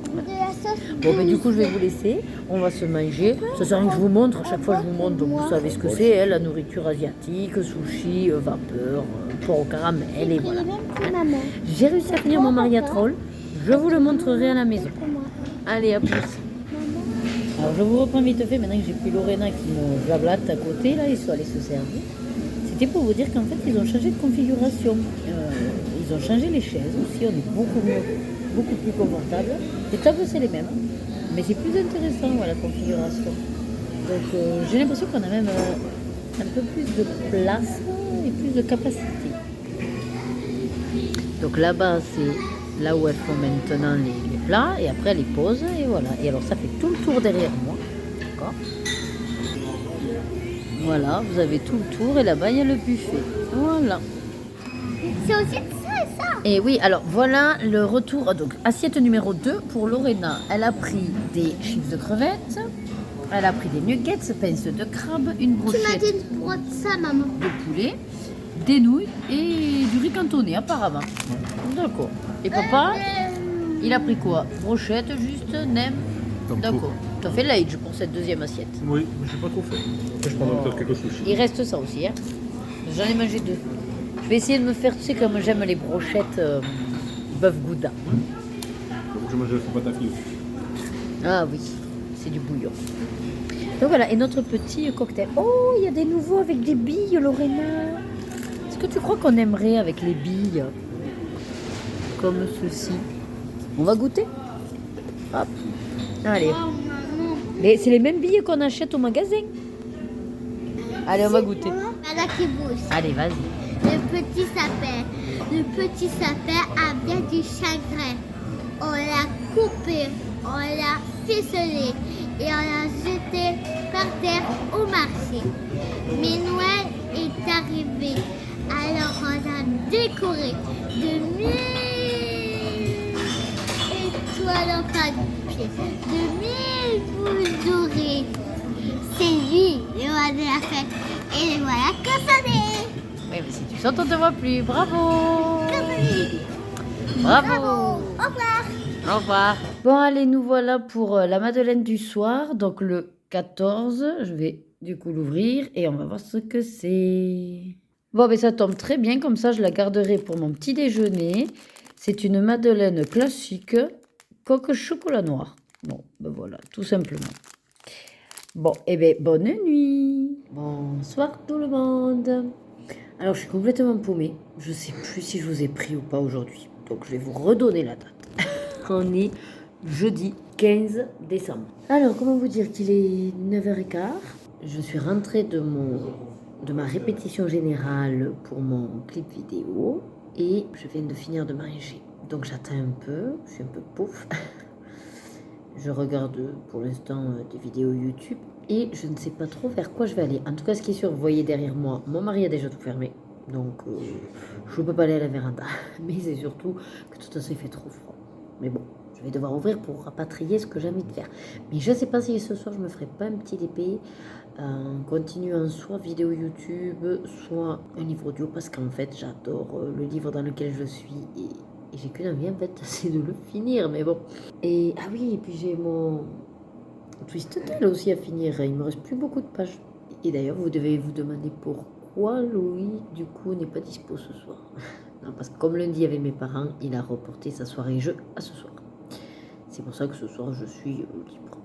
C: De la sauce.
A: Bon, ben, du coup, je vais vous laisser. On va se manger. Ça sert à rien que je vous montre. À chaque fois, je vous montre. Donc, vous savez ce que c'est, hein, la nourriture asiatique, sushi, vapeur, porc au caramel. Et voilà.
C: Maman.
A: J'ai réussi à finir mon mariatrol. Je vous le montrerai à la maison.
C: Pour moi.
A: Allez, à plus. Alors, je vous reprends vite fait. Maintenant que j'ai pris Lorena qui me blablate à côté, là, ils sont allés se servir. C'était pour vous dire qu'en fait, ils ont changé de configuration. Ils ont changé les chaises aussi. On est beaucoup mieux, beaucoup plus confortable. Les tables, c'est les mêmes. Mais c'est plus intéressant, voilà, la configuration. Donc, j'ai l'impression qu'on a même un peu plus de place et plus de capacité. Donc là-bas, c'est là où elles font maintenant les plats. Et après, elles les posent. Et voilà. Et alors, ça fait tout le tour derrière moi. D'accord. Voilà, vous avez tout le tour. Et là-bas, il y a le buffet. Voilà.
C: C'est aussi ça et ça.
A: Et oui, alors voilà le retour. Donc, assiette numéro 2 pour Lorena. Elle a pris des chips de crevettes. Elle a pris des nuggets, pince de crabe, une
C: Tu m'as
A: brochette
C: dit de prendre ça, maman.
A: de poulet, des nouilles et du riz cantonné apparemment. D'accord. Et papa, il a pris quoi? Brochette juste, nem.
B: Donc,
A: D'accord. Tu as fait l'age pour cette deuxième assiette.
B: Oui, mais j'ai pas trop fait. Après, je prendrai peut-être quelques sushis.
A: Il reste ça aussi, hein. J'en ai mangé 2. Je vais essayer de me faire, tu sais, comme j'aime les brochettes bœuf gouda.
B: Donc, je mange le pataki aussi.
A: Ah oui, c'est du bouillon. Donc voilà, et notre petit cocktail. Oh, il y a des nouveaux avec des billes, Lorena. Est-ce que tu crois qu'on aimerait avec les billes comme ceci? On va goûter. Hop. Allez.
C: Oh, maman.
A: C'est les mêmes billes qu'on achète au magasin. Allez, on va goûter.
C: Voilà qui bouge.
A: Allez, vas-y.
C: Le petit sapin a bien du chagrin. On l'a coupé, on l'a ficelé et on l'a jeté par terre au marché. Mais Noël est arrivé, alors on a décoré de 1000 étoiles en papier, de 1000 boules dorées. C'est lui, le roi de la fête. Et le voilà consommé.
A: Oui, mais si tu sautes, on ne te voit plus. Bravo. Bravo.
C: Au revoir.
A: Au revoir. Bon, allez, nous voilà pour la Madeleine du soir. Donc, le 14, je vais du coup l'ouvrir et on va voir ce que c'est. Bon, ben ça tombe très bien. Comme ça, je la garderai pour mon petit déjeuner. C'est une Madeleine classique, coque chocolat noir. Bon, ben voilà, tout simplement. Bon, et bien, bonne nuit. Bonsoir tout le monde. Alors, je suis complètement paumée. Je sais plus si je vous ai pris ou pas aujourd'hui. Donc, je vais vous redonner la date. On est jeudi 15 décembre. Alors, comment vous dire qu'il est 9h15. Je suis rentrée de ma répétition générale pour mon clip vidéo. Et je viens de finir de manger. Donc, j'attends un peu. Je suis un peu pouf. Je regarde pour l'instant des vidéos YouTube. Et je ne sais pas trop vers quoi je vais aller. En tout cas, ce qui est sûr, vous voyez derrière moi, mon mari a déjà tout fermé. Donc, je ne peux pas aller à la véranda. Mais c'est surtout que de toute façon, il fait trop froid. Mais bon, je vais devoir ouvrir pour rapatrier ce que j'ai envie de faire. Mais je ne sais pas si ce soir, je me ferai pas un petit DP en continuant soit vidéo YouTube, soit un livre audio. Parce qu'en fait, j'adore le livre dans lequel je suis. Et j'ai qu'une envie, en fait, c'est de le finir. Mais bon. Et, ah oui, et puis j'ai mon Twist Tale aussi à finir. Il me reste plus beaucoup de pages. Et d'ailleurs, vous devez vous demander pourquoi Louis, du coup, n'est pas dispo ce soir. Non, parce que comme lundi avec mes parents, il a reporté sa soirée jeu à ce soir. C'est pour ça que ce soir, je suis libre.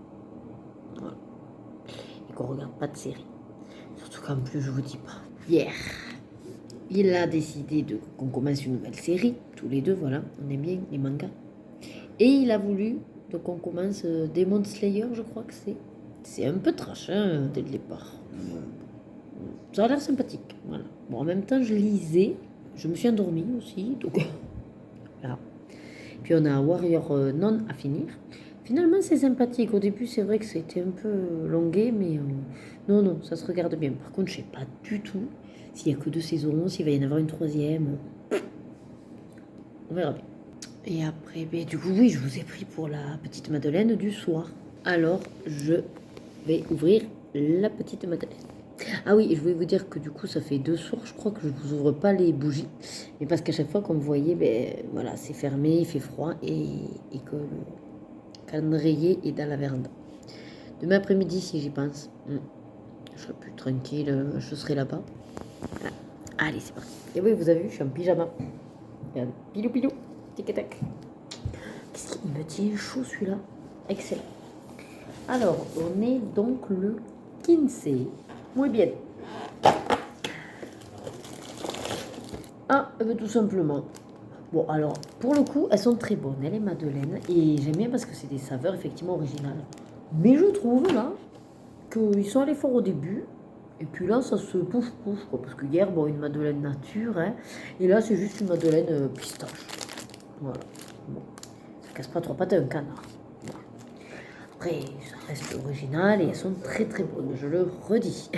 A: Voilà. et qu'on regarde pas de série. Surtout qu'en plus, je vous dis pas. Hier, il a décidé qu'on commence une nouvelle série, tous les deux, voilà, on aime bien les mangas. Et il a voulu qu'on commence Demon Slayer, je crois que c'est. C'est un peu trash, hein, dès le départ. Ça a l'air sympathique, voilà. Bon, en même temps, je lisais, je me suis endormie aussi, donc voilà. Puis on a Warrior Non à finir. Finalement, c'est sympathique. Au début, c'est vrai que c'était un peu longué, mais non, ça se regarde bien. Par contre, je sais pas du tout s'il y a que 2 saisons, s'il va y en avoir une 3e. On verra bien. Et après, du coup, oui, je vous ai pris pour la petite Madeleine du soir. Alors, je vais ouvrir la petite Madeleine. Ah oui, et je voulais vous dire que du coup, ça fait 2 soirs, je crois que je ne vous ouvre pas les bougies. Mais parce qu'à chaque fois, comme vous voyez, voilà, c'est fermé, il fait froid et que le calendrier est dans la véranda. Demain après-midi, si j'y pense, je serai plus tranquille, je serai là-bas. Voilà. Allez, c'est parti. Et oui, vous avez vu, je suis en pyjama. Regardez, pilou, tic-tac. Qu'est-ce qu'il me tient chaud celui-là? Excellent. Alors, on est donc le 15. Muy bien. Ah, tout simplement. Bon, alors, pour le coup, elles sont très bonnes, les madeleines. Et j'aime bien parce que c'est des saveurs effectivement originales. Mais je trouve, là, qu'ils sont allés fort au début. Et puis là, ça se pouf, quoi. Parce que hier, bon, une madeleine nature, hein. Et là, c'est juste une madeleine pistache. Voilà. Bon. Ça casse pas trop pattes à un canard. Voilà. Après, ça reste original et elles sont très très bonnes, je le redis.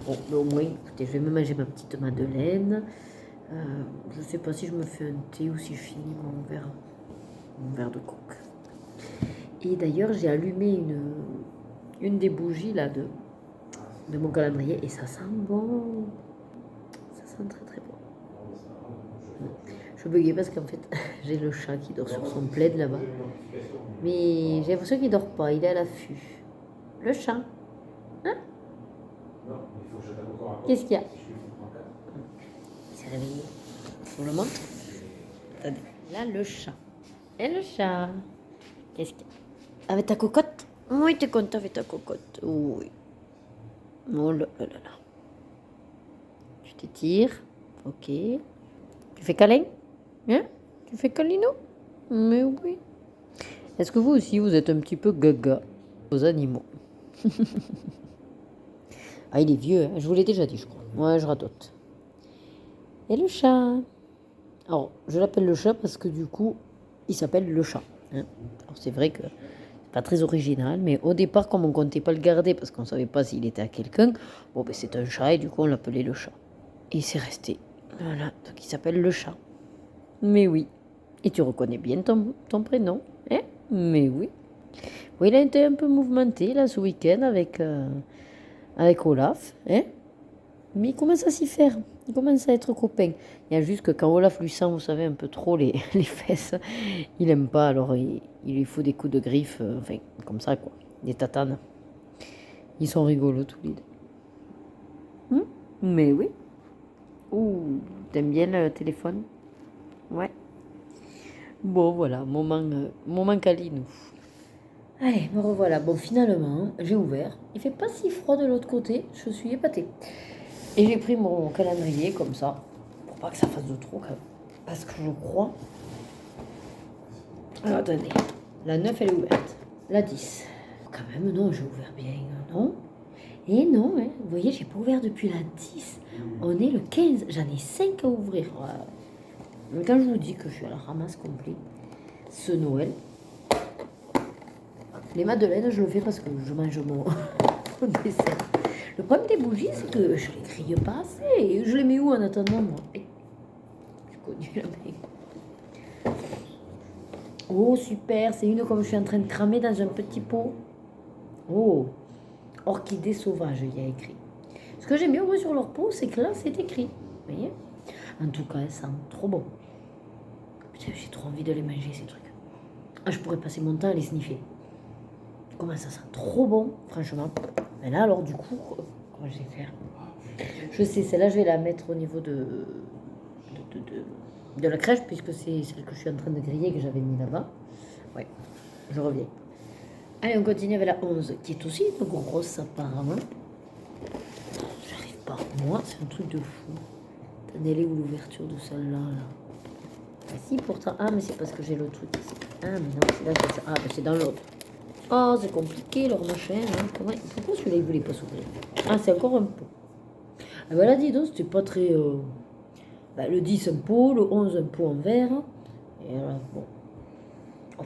A: Bon, mais au moins, écoutez, je vais me manger ma petite madeleine. Je sais pas si je me fais un thé ou si je finis mon verre de coke. Et d'ailleurs, j'ai allumé une des bougies là de mon calendrier et ça sent bon. Ça sent très très bon. Je buguais parce qu'en fait, j'ai le chat qui dort sur son plaid là-bas. Mais j'ai l'impression qu'il dort pas, il est à l'affût. Le chat. Hein? Qu'est-ce qu'il y a? Il s'est réveillé. On le montre? Attendez. Là, le chat. Et le chat? Qu'est-ce qu'il y a? Avec ta cocotte? Oui, t'es content avec ta cocotte. Oui. Oh là là là là. Tu t'étires. Ok. Tu fais câlin? Hein? Tu fais câlino? Mais oui. Est-ce que vous aussi, vous êtes un petit peu gaga aux animaux? Ah, il est vieux, hein. Je vous l'ai déjà dit, je crois. Ouais, je radote. Et le chat? Alors, je l'appelle le chat parce que du coup, il s'appelle le chat. Hein. Alors, c'est vrai que c'est pas très original, mais au départ, comme on comptait pas le garder parce qu'on savait pas s'il était à quelqu'un, bon, c'est un chat et du coup, on l'appelait le chat. Et c'est resté. Voilà, donc il s'appelle le chat. Mais oui. Et tu reconnais bien ton prénom, hein? Mais oui. Oui, il a été un peu mouvementé là ce week-end avec Olaf, hein? Mais il commence à s'y faire. Il commence à être copain. Il y a juste que quand Olaf lui sent, vous savez, un peu trop les fesses, il aime pas. Alors il lui faut des coups de griffe, enfin comme ça quoi, des tatanes. Ils sont rigolos tous les deux. Mais oui. Ouh, t'aimes bien le téléphone? Ouais. Bon voilà, moment câlinou. Allez, me revoilà. Bon, finalement, j'ai ouvert. Il fait pas si froid de l'autre côté. Je suis épatée. Et j'ai pris mon calendrier comme ça, pour pas que ça fasse de trop quand même. Parce que je crois... Alors attendez, la 9 elle est ouverte. La 10. Quand même, non, j'ai ouvert bien, non? Et non, hein. Vous voyez, j'ai pas ouvert depuis la 10. On est le 15. J'en ai 5 à ouvrir. Mais quand je vous dis que je suis à la ramasse complète, ce Noël, les madeleines, je le fais parce que je mange mon dessert. Le problème des bougies, c'est que je les grille pas assez. Je les mets où en attendant, moi? Je connais la main. Oh, super. C'est une comme je suis en train de cramer dans un petit pot. Oh, orchidée sauvage, il y a écrit. Ce que j'aime bien moi, sur leur pot, c'est que là, c'est écrit. Vous voyez? En tout cas, elles sentent trop bon. Putain, j'ai trop envie de les manger, ces trucs. Ah, je pourrais passer mon temps à les sniffer. Comment ça sent trop bon, franchement. Mais là, alors, du coup, comment je vais faire? Je sais, celle-là, je vais la mettre au niveau de la crèche, puisque c'est celle que je suis en train de griller, que j'avais mis là-bas. Ouais, je reviens. Allez, on continue avec la 11, qui est aussi une grosse apparemment. J'arrive pas. Moi, c'est un truc de fou. Tenez-les où l'ouverture de celle-là, là. Ah si, pourtant. Ah, mais c'est parce que j'ai le truc ici. Ah, mais non, c'est là que c'est. Ah, ben c'est dans l'autre. Oh, c'est compliqué, leur machin. Hein. Pourquoi celui-là, il voulait pas s'ouvrir? Ah, c'est encore un pot. Ah, ben là, dis donc, c'était pas très... Ben, le 10, un pot. Le 11, un pot en verre. Et là, bon. Oh,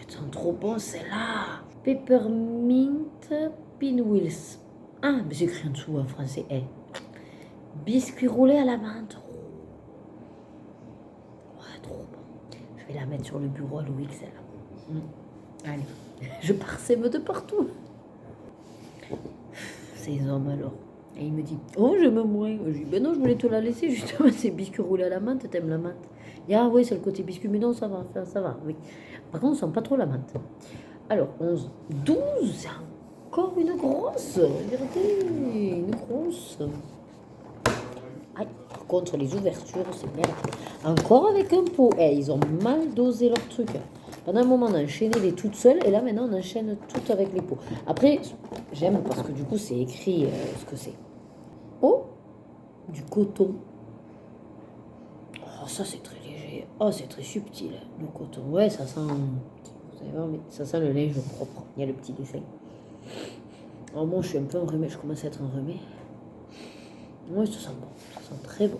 A: c'est trop bon, celle-là. Peppermint Pinwheels. Ah, mais c'est écrit en dessous en français. Eh. Biscuit roulé à la menthe. Ouais, trop bon. Je vais la mettre sur le bureau à Louis, celle-là. Allez, je parsème de partout. Ces hommes alors. Et il me dit, oh, j'aime moins. Je dis, ben non, je voulais te la laisser, justement, c'est biscuit roulé à la menthe, t'aimes la menthe. Il dit, ah oui, c'est le côté biscuit, mais non, ça va, oui. Par contre, on sent pas trop la menthe. Alors, 11, 12, c'est encore une grosse. Regardez, une grosse. Aïe, par contre, les ouvertures, c'est merde. Encore avec un pot. Eh, ils ont mal dosé leur truc. Pendant un moment, on a enchaîné les toutes seules, et là, maintenant, on enchaîne toutes avec les pots. Après, j'aime parce que du coup, c'est écrit ce que c'est. Oh, du coton. Oh, ça, c'est très léger. Oh, c'est très subtil, le coton. Ouais, ça sent... Vous allez voir, mais ça sent le linge propre. Il y a le petit dessin. Oh, moi, je suis un peu enrhumée. Je commence à être enrhumée. Oui, ça sent bon. Ça sent très bon.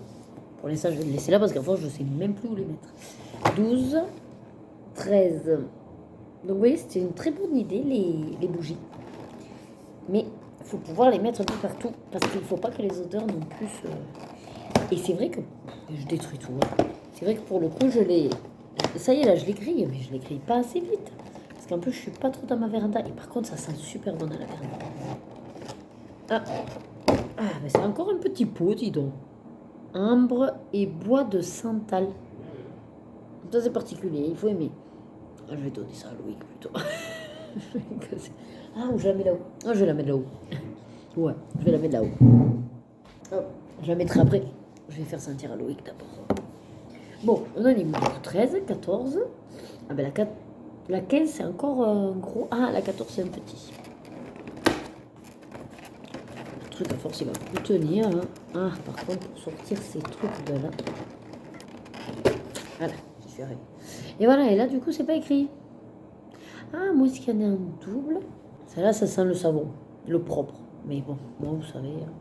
A: Pour l'instant, je vais le laisser là parce qu'en fait, je ne sais même plus où les mettre. 12, 13. Donc, vous voyez, c'était une très bonne idée, les bougies. Mais il faut pouvoir les mettre un peu partout parce qu'il ne faut pas que les odeurs non plus... Et c'est vrai que je détruis tout. Hein. C'est vrai que pour le coup, je les... Ça y est, là, je les grille, mais je les grille pas assez vite. Parce qu'en plus, je suis pas trop dans ma véranda. Et par contre, ça sent super bon dans la véranda. Ah, mais c'est encore un petit pot, dis donc. Ambre et bois de santal. Ça, c'est particulier, il faut aimer. Ah, je vais donner ça à Loïc plutôt. Ah, ou je la mets là-haut. Ah, je vais la mettre là-haut. Ouais, je vais la mettre là-haut. Hop, je la mettrai après. Je vais faire sentir à Loïc d'abord. Bon, on a les 13, 14. Ah ben la 15, c'est encore un gros. Ah, la 14, c'est un petit. Le truc, à force, il va plus tenir. Hein. Ah, par contre, pour sortir ces trucs de là. Voilà, j'y suis arrivée. Et voilà, et là, du coup, c'est pas écrit. Ah, moi, est-ce qu'il y en a un double? Celle-là, ça sent le savon, le propre. Mais bon, moi, vous savez. Hein.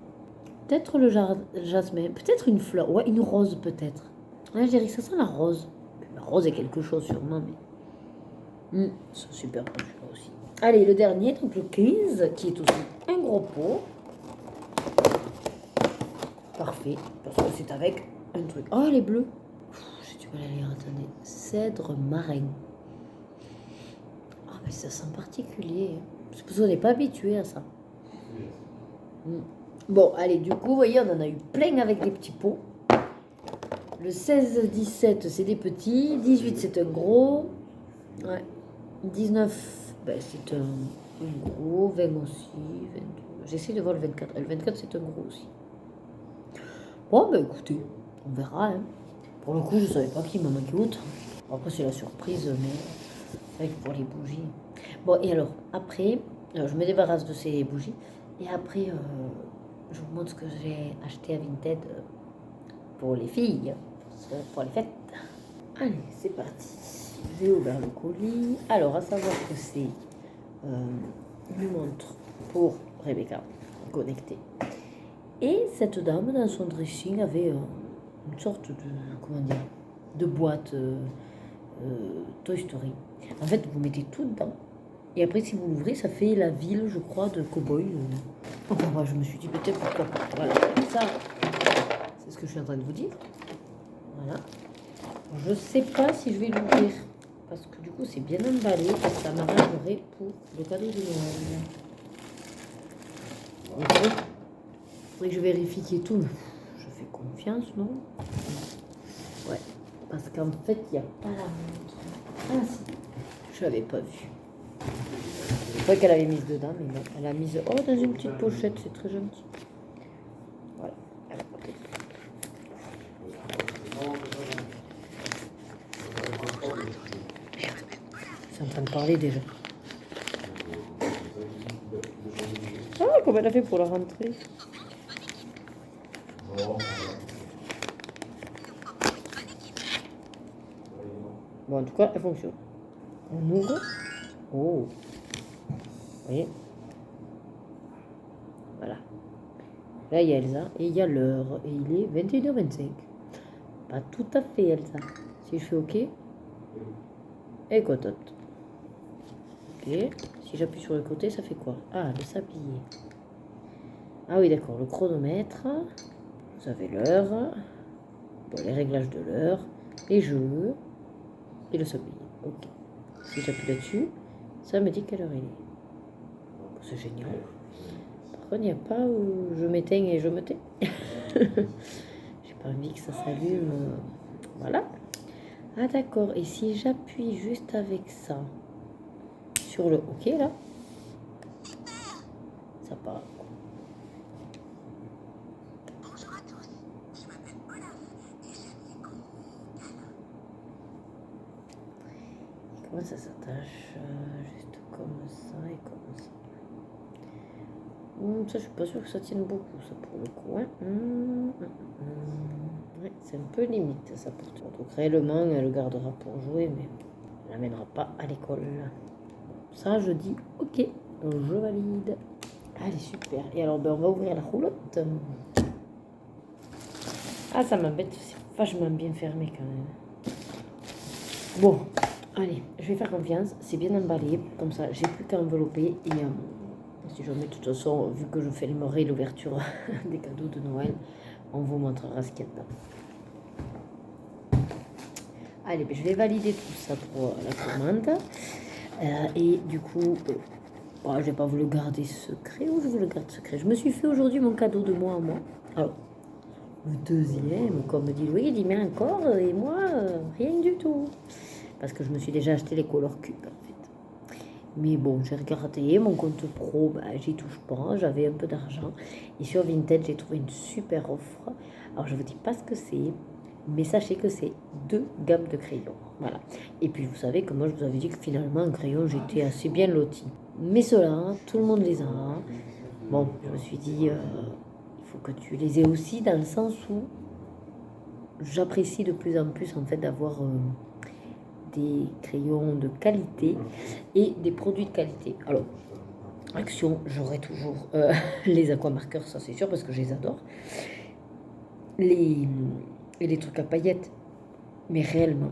A: Peut-être le jasmin, peut-être une fleur. Ouais, une rose, peut-être. Ouais, je dirais que ça sent la rose. La rose est quelque chose, sûrement, mais... c'est super bon, celui-là aussi. Allez, le dernier, donc le 15, qui est aussi un gros pot. Parfait, parce que c'est avec un truc. Oh, elle est bleue. J'ai du mal à lire, attendez. Cèdre marin. Ah, mais ça sent particulier. C'est parce qu'on n'est pas habitué à ça. Bon, allez, du coup, vous voyez, on en a eu plein avec des petits pots. Le 16-17, c'est des petits. 18, c'est un gros. Ouais. 19, ben, c'est un gros. 20 aussi. 22. J'essaie de voir le 24. Le 24, c'est un gros aussi. Bon, ben écoutez, on verra. Hein. Pour le coup, je ne savais pas qu'il m'en manquait autre. Après, c'est la surprise, mais c'est vrai que pour les bougies. Bon, et alors, après, je me débarrasse de ces bougies. Et après, je vous montre ce que j'ai acheté à Vinted pour les filles, pour les fêtes. Allez, c'est parti. J'ai ouvert le colis. Alors, à savoir que c'est une montre pour Rebecca, connectée. Et cette dame, dans son dressing, avait une sorte de, comment dire, de boîte Toy Story. En fait, vous mettez tout dedans. Et après, si vous l'ouvrez, ça fait la ville, je crois, de cow-boy. Enfin, moi, je me suis dit peut-être pourquoi pas. Voilà, ça, c'est ce que je suis en train de vous dire. Voilà. Je sais pas si je vais l'ouvrir. Parce que du coup, c'est bien emballé. Parce que ça m'arrangerait pour le cadeau de Noël. Ok. Faudrait que je vérifie qui est tout. Je fais confiance, non? Ouais. Parce qu'en fait, il n'y a pas la montre. Ah si. Je l'avais pas vue. Je croyais qu'elle avait mise dedans, mais non. Elle a mise dans une petite pochette. C'est très gentil. Voilà. C'est en train de parler déjà. comment elle a fait pour la rentrer. Bon, en tout cas, elle fonctionne. On ouvre. Oh. Vous voyez? Voilà. Là, il y a Elsa et il y a l'heure. Et il est 21h25. Pas tout à fait Elsa. Si je fais OK. Et cotote. OK. Si j'appuie sur le côté, ça fait quoi? Ah, le sablier. Ah oui, d'accord. Le chronomètre. Vous avez l'heure. Bon, les réglages de l'heure. Les jeux. Et le sablier. OK. Si j'appuie là-dessus, ça me dit quelle heure il est. C'est génial. Par contre, il n'y a pas où je m'éteins et je me tais. J'ai pas envie que ça s'allume. Voilà. Ah d'accord. Et si j'appuie juste avec ça sur le OK là, ça part. Comment ça s'attache? Juste comme ça et comme ça. Ça, je suis pas sûre que ça tienne beaucoup, ça, pour le coup. Hein. Ouais, c'est un peu limite, ça, pour toi. Donc, réellement, elle le gardera pour jouer, mais elle l'amènera pas à l'école. Ça, je dis OK, je valide. Allez, super. Et alors, ben, on va ouvrir la roulotte. Ah, ça m'embête, c'est vachement bien fermé quand même. Bon, allez, je vais faire confiance. C'est bien emballé, comme ça, j'ai plus qu'à envelopper et... si jamais, de toute façon, vu que je filmerai l'ouverture des cadeaux de Noël, on vous montrera ce qu'il y a dedans. Allez, ben, je vais valider tout ça pour la commande. Et du coup, je n'ai pas voulu le garder secret. Ou je vous le garde secret? Je me suis fait aujourd'hui mon cadeau de moi à moi. Alors, le deuxième, comme dit Louis, il dit mais encore, et moi, rien du tout. Parce que je me suis déjà acheté les Color Cube. Mais bon, j'ai regardé mon compte pro, j'y touche pas, j'avais un peu d'argent. Et sur Vinted, j'ai trouvé une super offre. Alors, je ne vous dis pas ce que c'est, mais sachez que c'est 2 gammes de crayons. Voilà. Et puis, vous savez que moi, je vous avais dit que finalement, en crayon, j'étais assez bien lotie. Mais ceux-là, tout le monde les a. Bon, je me suis dit, il faut que tu les aies aussi, dans le sens où j'apprécie de plus en plus, en fait, d'avoir... des crayons de qualité et des produits de qualité. Alors, Action, j'aurai toujours les aquamarqueurs, ça c'est sûr, parce que je les adore. Les trucs à paillettes, mais réellement,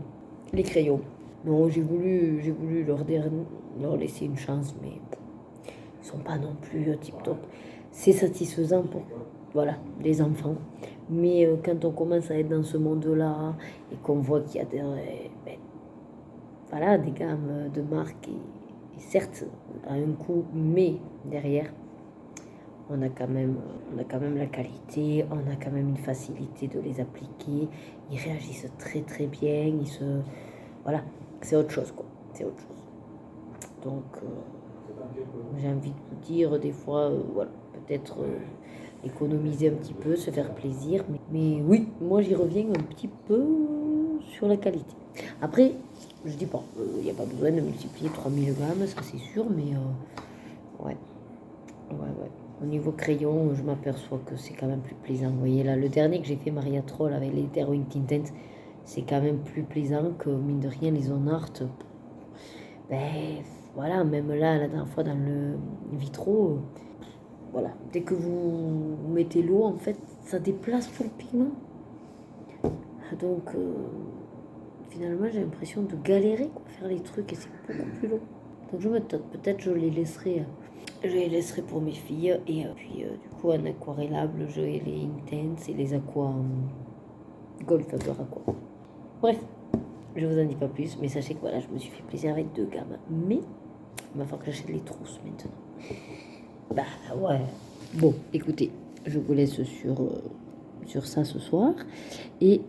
A: les crayons. Non, j'ai voulu leur laisser une chance, mais ils sont pas non plus tip top. C'est satisfaisant pour les enfants. Mais quand on commence à être dans ce monde-là et qu'on voit qu'il y a des gammes de marques et certes à un coût, mais derrière on a quand même la qualité, on a quand même une facilité de les appliquer, ils réagissent très très bien, c'est autre chose quoi, c'est autre chose. Donc j'ai envie de vous dire des fois peut-être économiser un petit peu, se faire plaisir, mais oui, moi j'y reviens un petit peu sur la qualité. Après, je dis pas, il n'y a pas besoin de multiplier 3000 grammes, ça c'est sûr, mais ouais. Au niveau crayon, je m'aperçois que c'est quand même plus plaisant. Vous voyez là, le dernier que j'ai fait, Maria Troll, avec les Derwing Tintents, c'est quand même plus plaisant que, mine de rien, les On Art. Même là, la dernière fois dans le vitro, dès que vous mettez l'eau, en fait, ça déplace tout le pigment. Donc, finalement, j'ai l'impression de galérer à faire les trucs et c'est beaucoup plus long. Donc, je me tâte. Peut-être je les laisserai pour mes filles. Et puis, du coup, en aquarellable, j'ai les Intense et les Aqua Goldfaber Aqua. Bref, je vous en dis pas plus. Mais sachez que je me suis fait plaisir avec 2 gammes. Mais il va falloir que j'achète les trousses maintenant. Bon, écoutez, je vous laisse sur ça ce soir et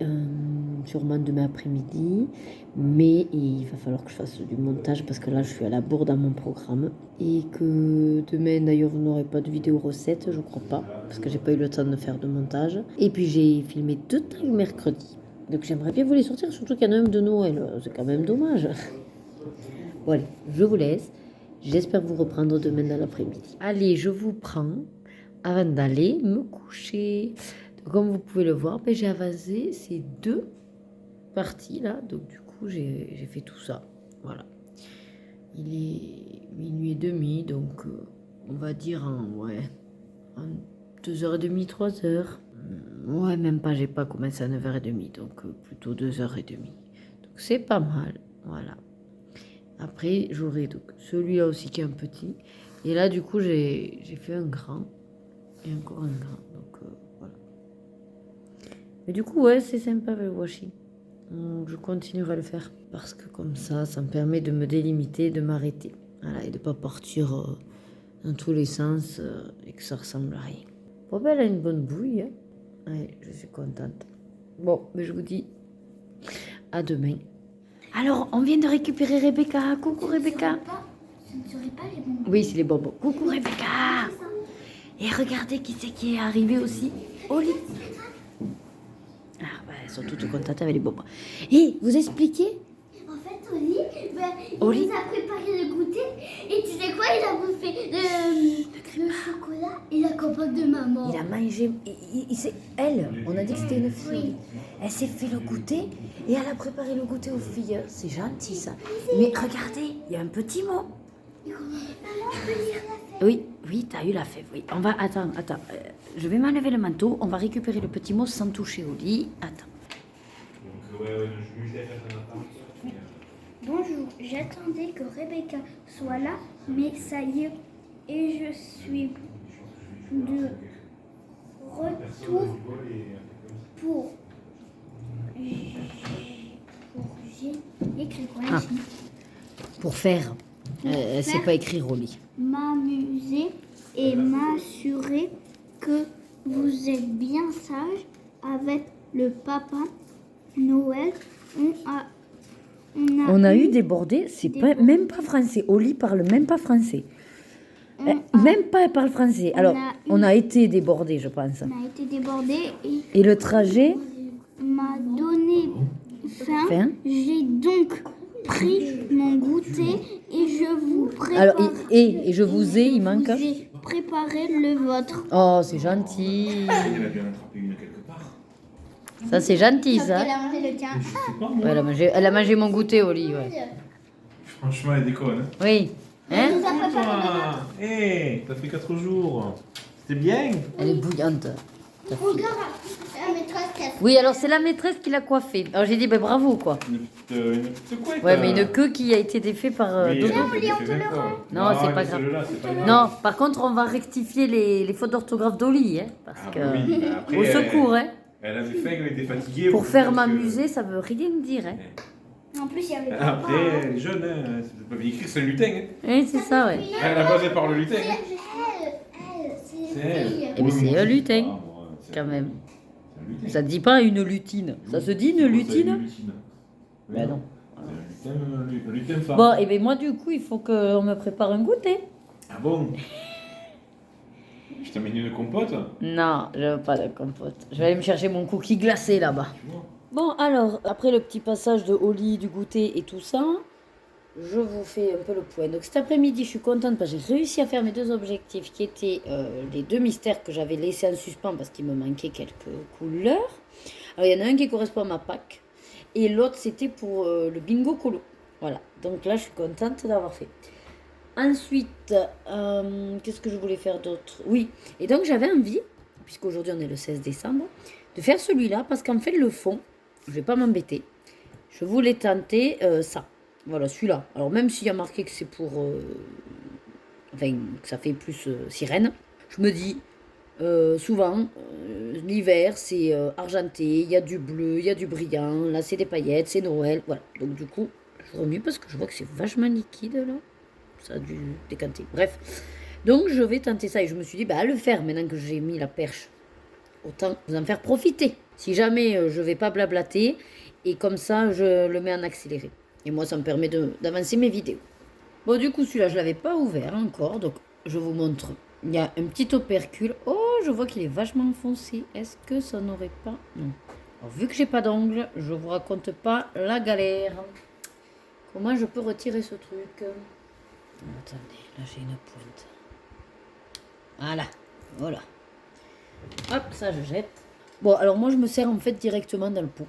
A: sûrement demain après-midi, mais il va falloir que je fasse du montage parce que là je suis à la bourre dans mon programme et que demain d'ailleurs vous n'aurez pas de vidéo recette, je crois pas, parce que j'ai pas eu le temps de faire de montage. Et puis j'ai filmé 2 tags mercredi, donc j'aimerais bien vous les sortir, surtout qu'il y en a même de Noël, c'est quand même dommage. Bon allez, je vous laisse. J'espère vous reprendre demain dans l'après-midi. Allez, je vous prends avant d'aller me coucher. Donc, comme vous pouvez le voir, ben, j'ai avancé ces 2 parties là. Donc du coup, j'ai fait tout ça. Voilà. Il est minuit et demi, donc on va dire en 2h30, 3h. Ouais, même pas, j'ai pas commencé à 9h30, donc plutôt 2h30. Donc c'est pas mal, voilà. Après, j'aurai donc celui-là aussi qui est un petit. Et là, du coup, j'ai fait un grand. Et encore un grand, donc voilà. Mais du coup, ouais, c'est sympa avec le washi. Donc, je continuerai à le faire. Parce que comme ça me permet de me délimiter, de m'arrêter. Voilà, et de pas partir dans tous les sens et que ça ressemble à rien. Bon, ben, elle a une bonne bouille. Hein. Ouais, je suis contente. Bon, mais je vous dis à demain. Alors, on vient de récupérer Rebecca. Coucou Rebecca.
C: Ce ne serait pas les bonbons.
A: Oui, c'est les bonbons. Coucou Rebecca. Et regardez qui c'est qui est arrivé aussi. Oli. Ah, bah, elles sont toutes contentes avec les bonbons. Et vous expliquez?
C: En fait, Oli, il
A: Oli.
C: nous a préparé le goûter. Et tu sais quoi? Il a bouffé le chocolat et la compote de maman.
A: Il a mangé. Elle, on a dit que c'était une fille.
C: Oui.
A: Elle s'est fait le goûter et elle a préparé le goûter aux filles. C'est gentil ça. Mais regardez, il y a un petit mot.
C: Maman, je peux lire la fête.
A: Oui, t'as eu la fève. Oui. On va. Attends. Je vais m'enlever le manteau. On va récupérer le petit mot sans toucher au lit. Attends.
C: Bonjour, j'attendais que Rebecca soit là, mais ça y est, et je suis de retour pour j'ai écrit quoi
A: Ah.
C: ici?
A: Pour faire. Elle sait
C: faire.
A: pas écrire au lit.
C: M'amuser et m'assurer que vous êtes bien sage avec le papa Noël.
A: On a eu débordé. C'est pas, même pas français. Oli parle même pas français. Même pas elle parle français. Alors, on a été débordé, je pense.
C: On a été débordé
A: Et le trajet.
C: m'a donné faim.
A: Faim.
C: J'ai donc pris mon goûter et je vous prépare.
A: Alors, et je vous ai, il manque.
C: J'ai préparé le vôtre.
A: Oh, c'est gentil.
B: Il a bien attrapé une quelque part.
A: Ça, c'est gentil, ça.
C: Elle a mangé le tien.
B: Je sais pas, moi.
A: Ouais, elle a mangé mon goûter au lit, ouais.
B: Franchement, elle déconne. Hein.
A: Oui. Hein?
C: nous a préparé
B: Toi, hé, t'as fait 4 jours. C'était bien.
A: Elle est bouillante. ta fille.
C: Regarde, la maîtresse qui a fait.
A: Oui, alors c'est la maîtresse qui l'a coiffée. Alors j'ai dit, ben bravo, quoi.
B: Une petite couette.
A: Ouais, mais une queue qui a été défaite par
B: Oui,
A: Dodo.
B: on te le rend.
A: Non, c'est pas grave. Non, par contre, on va rectifier les fautes d'orthographe d'Oli, hein, parce
B: Ah,
A: que...
B: bah oui, bah après,
A: Au secours, hein.
B: Elle avait faim, elle était fatiguée.
A: Pour faire
B: parce que-
A: m'amuser, ça veut rien dire, hein.
C: En plus, il y avait pas.
B: Après, elle est jeune, hein. C'est pas bien écrit, c'est un lutin. Hein.
A: Oui, c'est ça, ouais.
B: À la base, elle parle le lutin. Hein.
C: C'est
B: C'est elle.
A: Eh ben, c'est un lutin,
B: Ah, moi, c'est-
A: quand même.
B: c'est un lutin.
A: Ça ne dit pas une lutine. Ça se dit une lutine? Ben non.
B: C'est un lutin femme.
A: Bon, et bien moi, du coup, il faut qu'on me prépare un goûter.
B: Ah bon? Je t'amène une compote?
A: Non, je veux pas de compote. Je vais aller me chercher mon cookie glacé là-bas.
B: Tu vois?
A: Bon, alors, après le petit passage de Oli, du goûter et tout ça, je vous fais un peu le point. Donc cet après-midi, je suis contente parce que j'ai réussi à faire mes 2 objectifs qui étaient les 2 mystères que j'avais laissés en suspens parce qu'il me manquait quelques couleurs. Alors, il y en a un qui correspond à ma Pâques et l'autre, c'était pour le bingo colo. Voilà, donc là, je suis contente d'avoir fait. Ensuite, qu'est-ce que je voulais faire d'autre? Oui, et donc j'avais envie, puisqu'aujourd'hui on est le 16 décembre, de faire celui-là parce qu'en fait, le fond, je vais pas m'embêter. Je voulais tenter ça. Voilà, celui-là. Alors, même s'il y a marqué que c'est pour... enfin, que ça fait plus sirène, je me dis, souvent, l'hiver, c'est argenté, il y a du bleu, il y a du brillant, là, c'est des paillettes, c'est Noël. Voilà. Donc, du coup, je remue parce que je vois que c'est vachement liquide, là. Ça a dû décanter. Bref. Donc, je vais tenter ça. Et je me suis dit, bah, à le faire, maintenant que j'ai mis la perche, autant vous en faire profiter. Si jamais je vais pas blablater, et comme ça, je le mets en accéléré. Et moi, ça me permet d'avancer mes vidéos. Bon, du coup, celui-là, je l'avais pas ouvert encore, donc je vous montre. Il y a un petit opercule. Oh, je vois qu'il est vachement foncé. Est-ce que ça n'aurait pas... Non. Alors, vu que j'ai pas d'ongles, je vous raconte pas la galère. Comment je peux retirer ce truc? Attendez, là j'ai une pointe. Voilà. Hop, ça je jette. Bon, alors moi je me sers en fait directement dans le pot.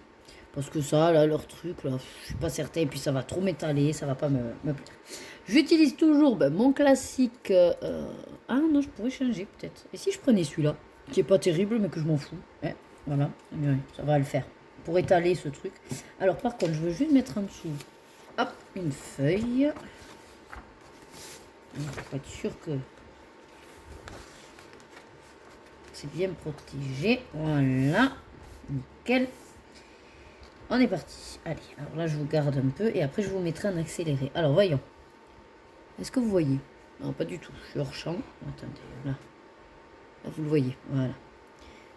A: Parce que ça, là, leur truc, là, je suis pas certain. Et puis ça va trop m'étaler, ça va pas me plaire. J'utilise toujours mon classique... Ah non, je pourrais changer peut-être. Et si je prenais celui-là, qui est pas terrible, mais que je m'en fous. Hein, voilà, ça va le faire. Pour étaler ce truc. Alors par contre, je veux juste mettre en dessous, hop, une feuille. Pour être sûr que c'est bien protégé. Voilà, nickel. On est parti. Allez, alors là, je vous garde un peu et après, je vous mettrai en accéléré. Alors, voyons. Est-ce que vous voyez? Non, pas du tout. Je suis hors champ. Attendez, là. Là, vous le voyez. Voilà.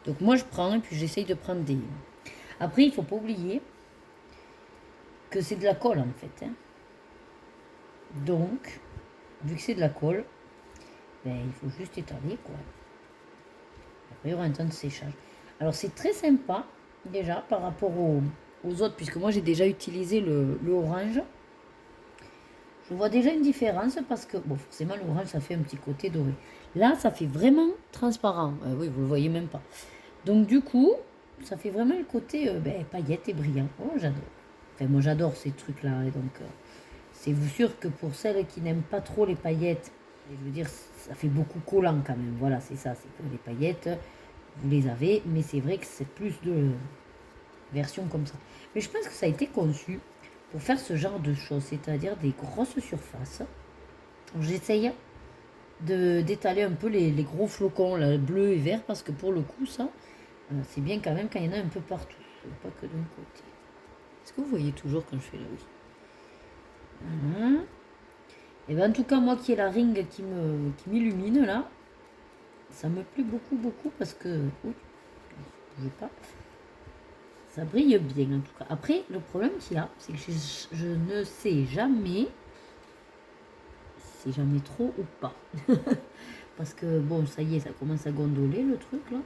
A: Donc, moi, je prends et puis j'essaye de prendre des... Après, il faut pas oublier que c'est de la colle, en fait. Hein. Donc, vu que c'est de la colle, ben, il faut juste étaler, quoi. Après, il y aura un temps de séchage. Alors, c'est très sympa, déjà, par rapport aux autres, puisque moi, j'ai déjà utilisé le orange. Je vois déjà une différence parce que, bon, forcément, l'orange, ça fait un petit côté doré. Là, ça fait vraiment transparent. Oui, vous le voyez même pas. Donc, du coup, ça fait vraiment le côté paillettes et brillant. Oh, j'adore. Enfin, moi, j'adore ces trucs-là. Et donc, c'est sûr que pour celles qui n'aiment pas trop les paillettes, je veux dire, ça fait beaucoup collant quand même. Voilà, c'est ça. C'est que les paillettes, vous les avez. Mais c'est vrai que c'est plus de version comme ça. Mais je pense que ça a été conçu pour faire ce genre de choses, c'est-à-dire des grosses surfaces. J'essaye d'étaler un peu les gros flocons, là, bleu et vert, parce que pour le coup, ça, c'est bien quand même quand il y en a un peu partout, pas que d'un côté. Est-ce que vous voyez toujours quand je fais là? Oui. Voilà. Et bien en tout cas, moi qui ai la ring qui m'illumine là, ça me plaît beaucoup, beaucoup, parce que... Ouh, je ne pas. Ça brille bien en tout cas. Après, le problème qu'il y a, c'est que je ne sais jamais si j'en ai trop ou pas. Parce que bon, ça y est, ça commence à gondoler le truc là.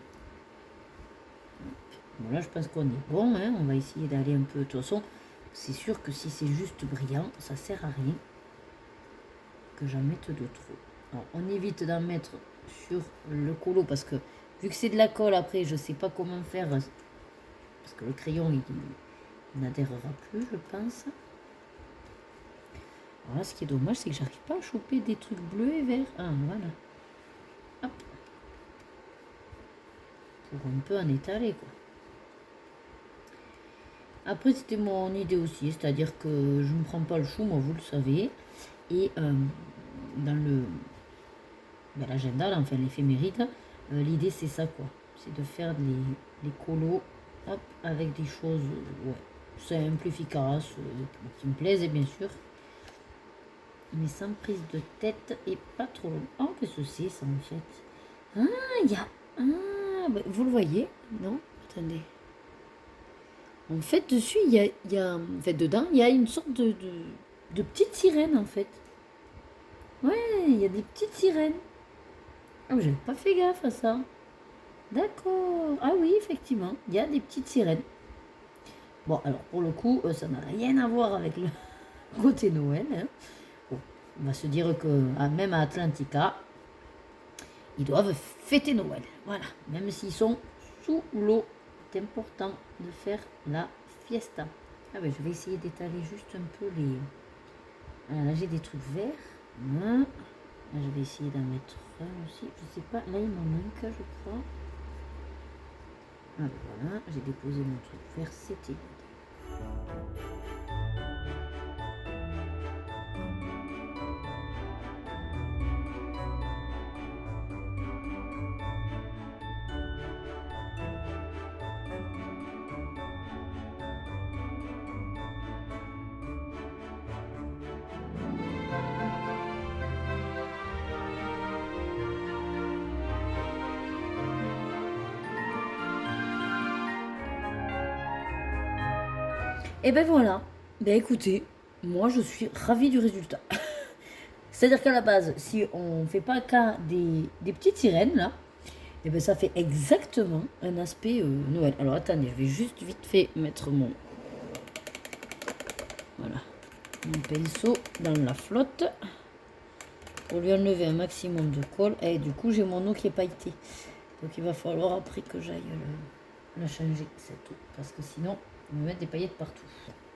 A: Bon là, je pense qu'on est bon. Hein, on va essayer d'aller un peu. De toute façon, c'est sûr que si c'est juste brillant, ça sert à rien que j'en mette de trop. Alors, on évite d'en mettre sur le colo parce que vu que c'est de la colle, après, je sais pas comment faire. Parce que le crayon, il n'adhérera plus, je pense. Alors là, ce qui est dommage, c'est que j'arrive pas à choper des trucs bleus et verts. Ah, voilà. Hop. Pour un peu en étaler, quoi. Après, c'était mon idée aussi. C'est-à-dire que je ne prends pas le chou, moi, vous le savez. Et dans l'agenda, enfin l'éphéméride, l'idée, c'est ça, quoi. C'est de faire les colos. Hop, avec des choses simples, efficaces, qui me plaisent bien sûr, mais sans prise de tête et pas trop long. Oh, qu'est-ce que c'est ça en fait? Ah, il y a... Ah, bah, vous le voyez? Non? Attendez. En fait, dessus, il y a... En fait, dedans, il y a une sorte de petite sirène en fait. Ouais, il y a des petites sirènes. Ah, j'avais pas fait gaffe à ça. D'accord. Ah oui, effectivement, il y a des petites sirènes. Bon, alors pour le coup, ça n'a rien à voir avec le côté Noël. Hein. Bon, on va se dire que même à Atlantica, ils doivent fêter Noël. Voilà, même s'ils sont sous l'eau, c'est important de faire la fiesta. Ah ben, je vais essayer d'étaler juste un peu les... Voilà, là j'ai des trucs verts. Là, je vais essayer d'en mettre un aussi. Je sais pas, là il m'en manque, je crois. Ah ben voilà, j'ai déposé mon truc vert, c'était vide. Et ben voilà, ben écoutez, moi je suis ravie du résultat. C'est-à-dire qu'à la base, si on ne fait pas cas des petites sirènes là, et ben ça fait exactement un aspect Noël. Alors attendez, je vais juste vite fait mettre mon pinceau dans la flotte pour lui enlever un maximum de colle. Et du coup j'ai mon eau qui est pailletée. Donc il va falloir après que j'aille la changer, c'est tout. Parce que sinon, on va me mettre des paillettes partout.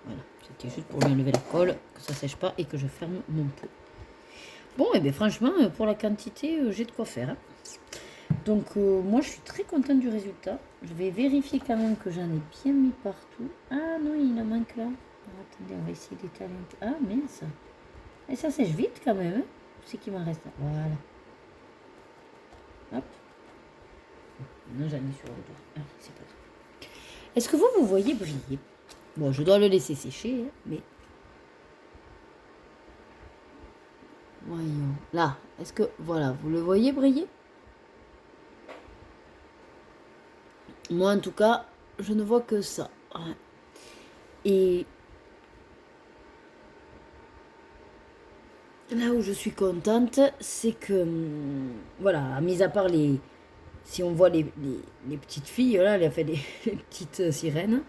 A: Voilà, c'était juste pour lui enlever la colle, que ça sèche pas et que je ferme mon pot. Bon, et bien franchement, pour la quantité, j'ai de quoi faire. Hein. Donc moi, je suis très contente du résultat. Je vais vérifier quand même que j'en ai bien mis partout. Ah non, il en manque là. Alors, attendez, on va essayer d'étaler un peu. Ah mince. Et ça sèche vite quand même. Hein. C'est qu'il m'en reste là. Voilà. Hop. Non, j'en ai sur le doigt. Ah, c'est pas grave. Est-ce que vous voyez briller? Bon, je dois le laisser sécher, hein, mais... Voyons. Là, est-ce que... Voilà, vous le voyez briller? Moi, en tout cas, je ne vois que ça. Ouais. Et... Là où je suis contente, c'est que... Voilà, mis à part les... Si on voit les petites filles, là, les petites sirènes,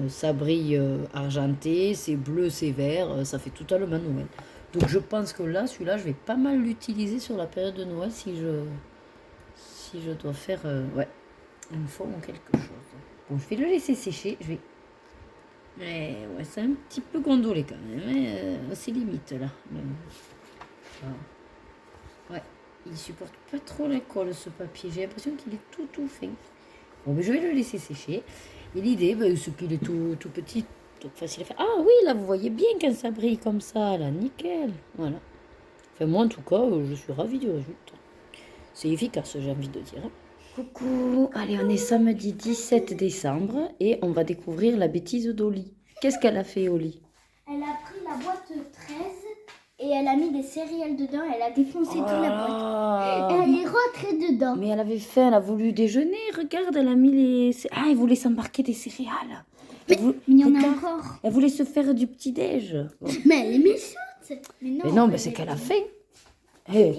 A: ça brille argenté, c'est bleu, c'est vert, ça fait totalement Noël. Donc je pense que là, celui-là, je vais pas mal l'utiliser sur la période de Noël si je dois faire ouais, une forme ou quelque chose. Bon, je vais le laisser sécher, je vais... Mais ouais, c'est un petit peu gondolé quand même, c'est limite là. Ouais. Il supporte pas trop la colle, ce papier. J'ai l'impression qu'il est tout fin. Bon, mais je vais le laisser sécher. Et l'idée, c'est qu'il est tout petit, donc facile à faire. Ah oui, là, vous voyez bien quand ça brille comme ça, là, nickel. Voilà. Enfin, moi, en tout cas, je suis ravie du résultat. C'est efficace, j'ai envie de dire. Coucou. Allez, on est samedi 17 décembre et on va découvrir la bêtise d'Oli. Qu'est-ce qu'elle a fait, Oli?
C: Elle a pris la boîte 13 et elle a mis des céréales dedans. Elle a défoncé toute la boîte. Et elle est rentrée dedans.
A: Mais elle avait faim, elle a voulu déjeuner. Regarde, elle a mis les... Ah, elle voulait s'embarquer des céréales.
C: Mais il y en a encore.
A: Elle voulait se faire du petit-déj. Bon.
C: Mais elle est méchante.
A: Mais non, mais c'est qu'elle a faim.
C: Et elle,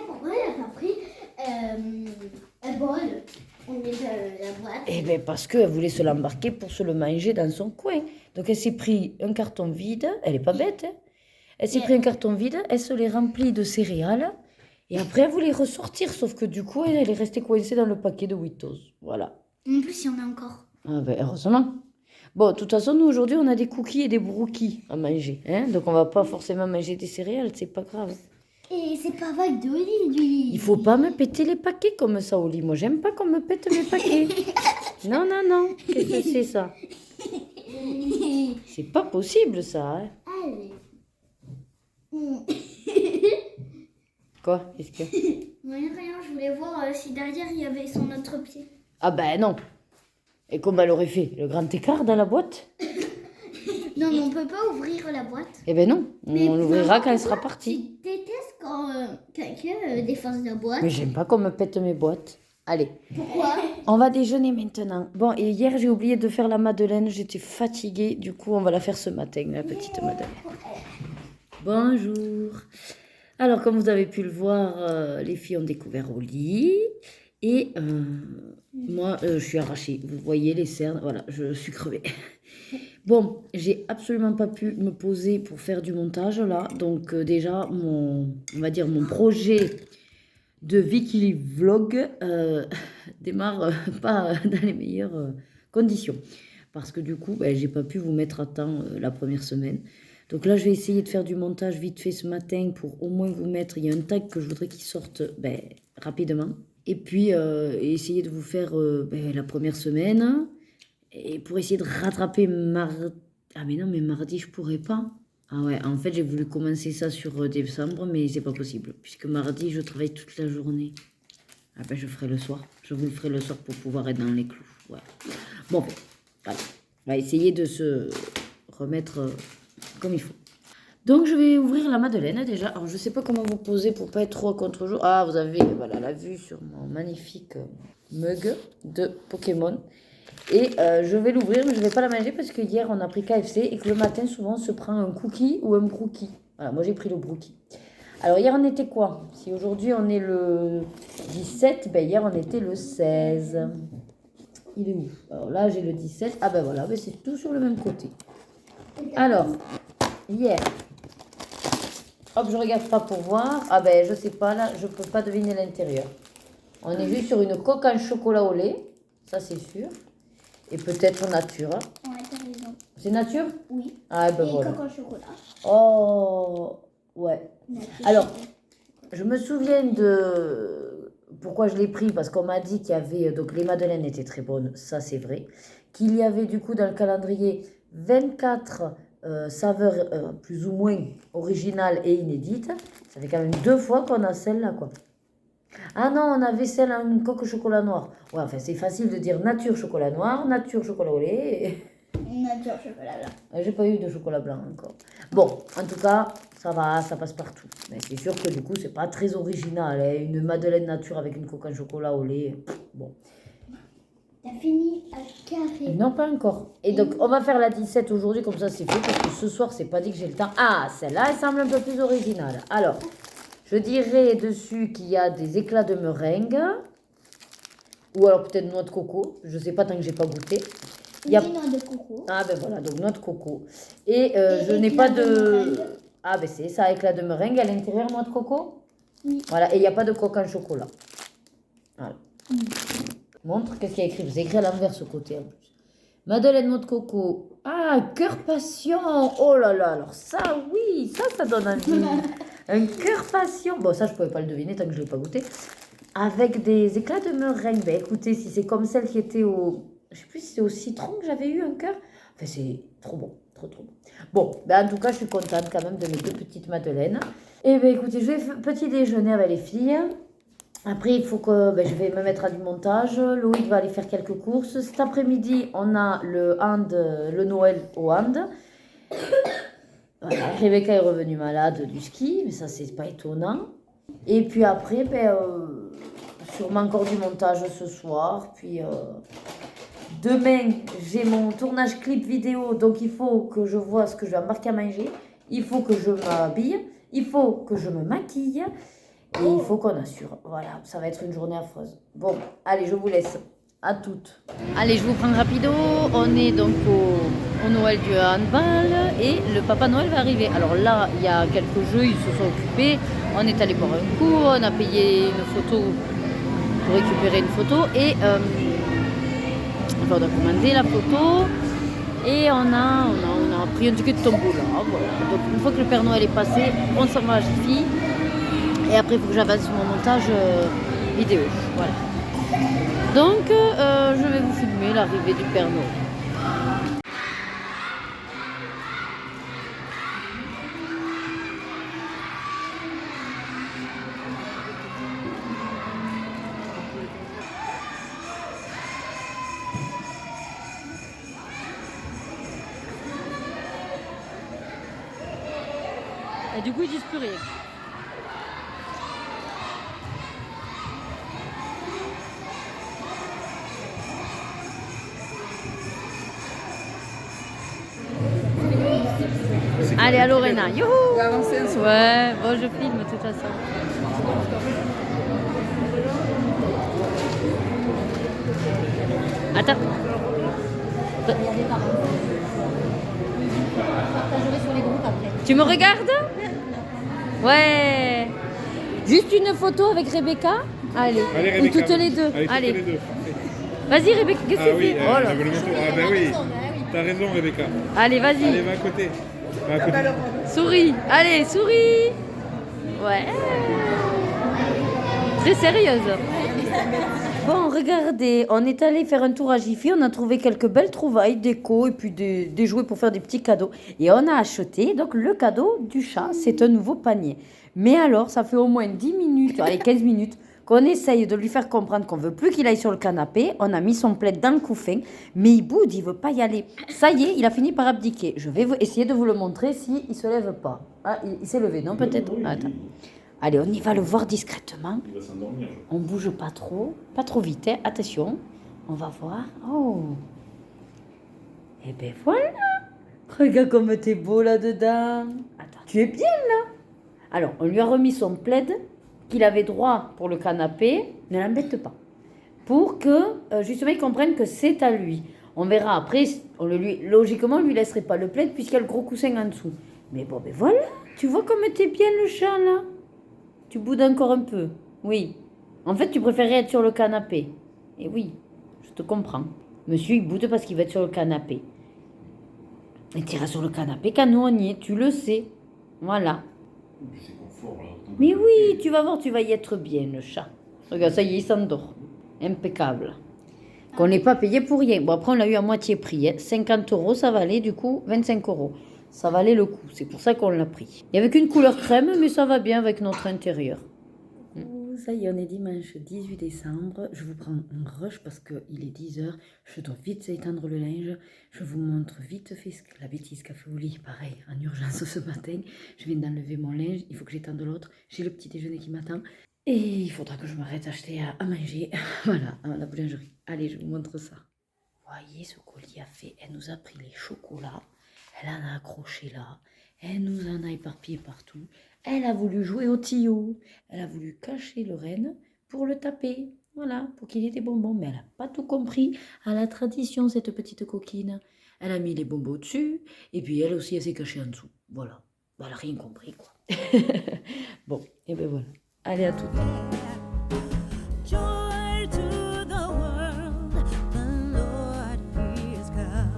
C: pourquoi elle n'a pas pris un bol au lieu de la boîte?
A: Eh bien, parce qu'elle voulait se l'embarquer pour se le manger dans son coin. Donc, elle s'est pris un carton vide. Elle n'est pas bête, hein. Elle s'est pris un carton vide, elle se l'est rempli de céréales. Et après, elle voulait ressortir. Sauf que du coup, elle est restée coincée dans le paquet de Witos. Voilà.
C: En plus, il y en a encore.
A: Ah ben, heureusement. Bon, de toute façon, nous, aujourd'hui, on a des cookies et des brookies à manger. Hein, donc, on va pas forcément manger des céréales. C'est pas grave.
C: Et c'est pas vague d'Oli, lui.
A: Il faut pas me péter les paquets comme ça, Oli. Moi, j'aime pas qu'on me pète mes paquets. Non, non, non. Qu'est-ce que c'est, ça? C'est pas possible, ça. Hein.
C: Allez.
A: Quoi? Qu'est-ce que...
C: Rien, je voulais voir si derrière il y avait son autre pied.
A: Ah ben non. Et comment elle aurait fait? Le grand écart dans la boîte?
C: Non, mais on peut pas ouvrir la boîte.
A: Eh ben non. On l'ouvrira quand elle sera partie.
C: Tu détestes quand quelqu'un défonce la boîte.
A: Mais j'aime pas qu'on me pète mes boîtes. Allez.
C: Pourquoi?
A: On va déjeuner maintenant. Bon, et hier, j'ai oublié de faire la madeleine. J'étais fatiguée. Du coup, on va la faire ce matin, la petite madeleine. Bonjour. Alors, comme vous avez pu le voir, les filles ont découvert Oli. Et moi, je suis arrachée. Vous voyez les cernes. Voilà, je suis crevée. Bon, j'ai absolument pas pu me poser pour faire du montage là. Donc déjà, on va dire mon projet de Vicky Vlog démarre pas dans les meilleures conditions. Parce que du coup, j'ai pas pu vous mettre à temps la première semaine. Donc là, je vais essayer de faire du montage vite fait ce matin pour au moins vous mettre... Il y a un tag que je voudrais qu'il sorte rapidement. Et puis, essayer de vous faire la première semaine. Et pour essayer de rattraper mardi... Ah mais non, mais mardi, je pourrais pas. Ah ouais, en fait, j'ai voulu commencer ça sur décembre, mais c'est pas possible. Puisque mardi, je travaille toute la journée. Ah ben, je ferai le soir. Je vous le ferai le soir pour pouvoir être dans les clous. Ouais. Bon, voilà. On va essayer de se remettre comme il faut. Donc, je vais ouvrir la madeleine déjà. Alors, je sais pas comment vous poser pour pas être trop à contre-jour. Ah, vous avez la vue sur mon magnifique mug de Pokémon. Et je vais l'ouvrir, mais je ne vais pas la manger parce que hier on a pris KFC et que le matin souvent on se prend un cookie ou un brookie. Voilà, moi j'ai pris le brookie. Alors hier on était quoi? Si aujourd'hui on est le 17, hier on était le 16. Il est où? Alors là j'ai le 17. Ah ben voilà, c'est tout sur le même côté. Alors, hier, hop, je regarde pas pour voir. Ah ben je sais pas là, je peux pas deviner l'intérieur. On est juste sur une coque en chocolat au lait, ça c'est sûr. Et peut-être nature.
C: Ouais, t'as raison.
A: C'est nature?
C: Oui.
A: Ah ben
C: Et
A: voilà.
C: coco au chocolat.
A: Oh, ouais.
C: Nature.
A: Alors, je me souviens de pourquoi je l'ai pris, parce qu'on m'a dit qu'il y avait, donc les madeleines étaient très bonnes, ça c'est vrai, qu'il y avait du coup dans le calendrier 24 saveurs plus ou moins originales et inédites. Ça fait quand même 2 fois qu'on a celle-là, quoi. Ah non, on avait celle en coque au chocolat noir. Ouais, enfin c'est facile de dire nature chocolat noir, nature chocolat au lait.
C: Nature chocolat blanc.
A: J'ai pas eu de chocolat blanc encore. Bon, en tout cas, ça va, ça passe partout. Mais c'est sûr que du coup, c'est pas très original, hein. Une madeleine nature avec une coque en chocolat au lait. Bon.
C: T'as fini à carré.
A: Non, pas encore. Et donc, on va faire la 17 aujourd'hui, comme ça c'est fait, parce que ce soir, c'est pas dit que j'ai le temps. Ah, celle-là, elle semble un peu plus originale. Alors, je dirais dessus qu'il y a des éclats de meringue. Ou alors peut-être noix de coco. Je sais pas tant que j'ai pas goûté. Il y a...
C: Une noix de coco.
A: Ah ben voilà, donc noix de coco. Et
C: Et
A: je n'ai
C: éclat
A: pas
C: de
A: de...
C: meringue.
A: Ah ben c'est ça, éclat de meringue. À l'intérieur, noix de coco.
C: Oui.
A: Voilà, et il n'y a pas de coque en chocolat. Voilà. Montre, qu'est-ce qu'il y a écrit? Vous avez écrit à l'envers ce côté en plus. Madeleine noix de coco. Ah, cœur passion. Oh là là, alors ça, oui, ça donne envie. Un cœur passion. Bon, ça, je ne pouvais pas le deviner tant que je ne l'ai pas goûté. Avec des éclats de meringue. Ben écoutez, si c'est comme celle qui était au... Je sais plus si c'est au citron que j'avais eu un cœur. Enfin, c'est trop bon, trop bon. Bon, ben en tout cas, je suis contente quand même de mes 2 petites madeleines. Et ben écoutez, je vais faire petit déjeuner avec les filles. Après, il faut que je vais me mettre à du montage. Loïc va aller faire quelques courses. Cet après-midi, on a le Noël au hand. Voilà, Rebecca est revenue malade du ski, mais ça, c'est pas étonnant. Et puis après, sûrement encore du montage ce soir. Puis demain, j'ai mon tournage clip vidéo, donc il faut que je vois ce que je vais embarquer à manger. Il faut que je m'habille. Il faut que je me maquille. Et il faut qu'on assure. Voilà, ça va être une journée affreuse. Bon, allez, je vous laisse. À toutes. Allez, je vous prends rapido. On est donc au Noël du handball et le Papa Noël va arriver. Alors là, il y a quelques jeux, ils se sont occupés. On est allé boire un coup, on a payé une photo pour récupérer une photo et enfin, on a commandé la photo et on a pris un ticket de tombola. Voilà. Donc une fois que le Père Noël est passé, on s'en va à Jiffy. Et après, il faut que j'avance sur mon montage vidéo. Voilà. Donc, je vais vous filmer l'arrivée du Père Noël. Et du coup, ils disent plus rien. Allez, à Lorena. Youhou! Ouais, bon, je filme de toute façon. Attends. Tu me regardes? Ouais. Juste une photo avec Rebecca? Allez,
B: Rebecca.
A: ou toutes les deux.
B: Allez. Toutes les deux.
A: Vas-y Rebecca, qu'est-ce que tu
B: oui,
A: fais? Oh là.
B: ah ben oui, t'as raison Rebecca.
A: Allez, vas-y.
B: Allez, va à côté. Va à côté.
A: Souris. Allez, souris. Ouais. Très sérieuse. Bon, regardez, on est allé faire un tour à Jiffy, on a trouvé quelques belles trouvailles, déco et puis des jouets pour faire des petits cadeaux. Et on a acheté donc le cadeau du chat, c'est un nouveau panier. Mais alors, ça fait au moins 10 minutes, allez 15 minutes, qu'on essaye de lui faire comprendre qu'on veut plus qu'il aille sur le canapé. On a mis son plaid dans le couffin, mais il boude, il veut pas y aller. Ça y est, il a fini par abdiquer. Je vais essayer de vous le montrer s'il ne se lève pas. Ah, il s'est levé, non peut-être? Attends. Allez, on y va le voir discrètement.
B: Il va s'endormir.
A: On bouge pas trop vite, hein. Attention, on va voir. Oh, et ben voilà. Regarde comme t'es beau là-dedans. Attends, tu es bien là. Alors, on lui a remis son plaid qu'il avait droit pour le canapé. Ne l'embête pas. Pour que, justement, il comprenne que c'est à lui. On verra après, logiquement, on lui laisserait pas le plaid puisqu'il y a le gros coussin en dessous. Mais bon, ben voilà. Tu vois comme t'es bien le chat là. Tu boudes encore un peu. Oui. En fait, tu préférais être sur le canapé. Et oui, je te comprends. Monsieur, il boude parce qu'il va être sur le canapé. Et tu iras sur le canapé quand nous on y est, tu le sais. Voilà.
B: C'est confort là.
A: Mais oui, tu vas voir, tu vas y être bien, le chat. Regarde, ça y est, il s'endort. Impeccable. Qu'on n'ait pas payé pour rien. Bon, après, on l'a eu à moitié prix. Hein. 50 euros, ça valait du coup 25 euros. Ça valait le coup. C'est pour ça qu'on l'a pris. Il n'y avait qu'une couleur crème, mais ça va bien avec notre intérieur. Ça y est, on est dimanche 18 décembre. Je vous prends un rush parce qu'il est 10h. Je dois vite étendre le linge. Je vous montre vite fait la bêtise qu'a fait Oli. Pareil, en urgence ce matin. Je viens d'enlever mon linge. Il faut que j'étende l'autre. J'ai le petit déjeuner qui m'attend. Et il faudra que je m'arrête acheter à manger. Voilà, à la boulangerie. Allez, je vous montre ça. Voyez ce qu'Oli a fait. Elle nous a pris les chocolats. Elle en a accroché là. Elle nous en a éparpillé partout. Elle a voulu jouer au tuyau. Elle a voulu cacher le renne pour le taper. Voilà, pour qu'il ait des bonbons. Mais elle n'a pas tout compris à la tradition, cette petite coquine. Elle a mis les bonbons dessus. Et puis elle aussi, elle s'est cachée en dessous. Voilà. Elle n'a rien compris, quoi. Bon, et ben voilà. Allez, à tout.
D: Joy to the world, the Lord is come.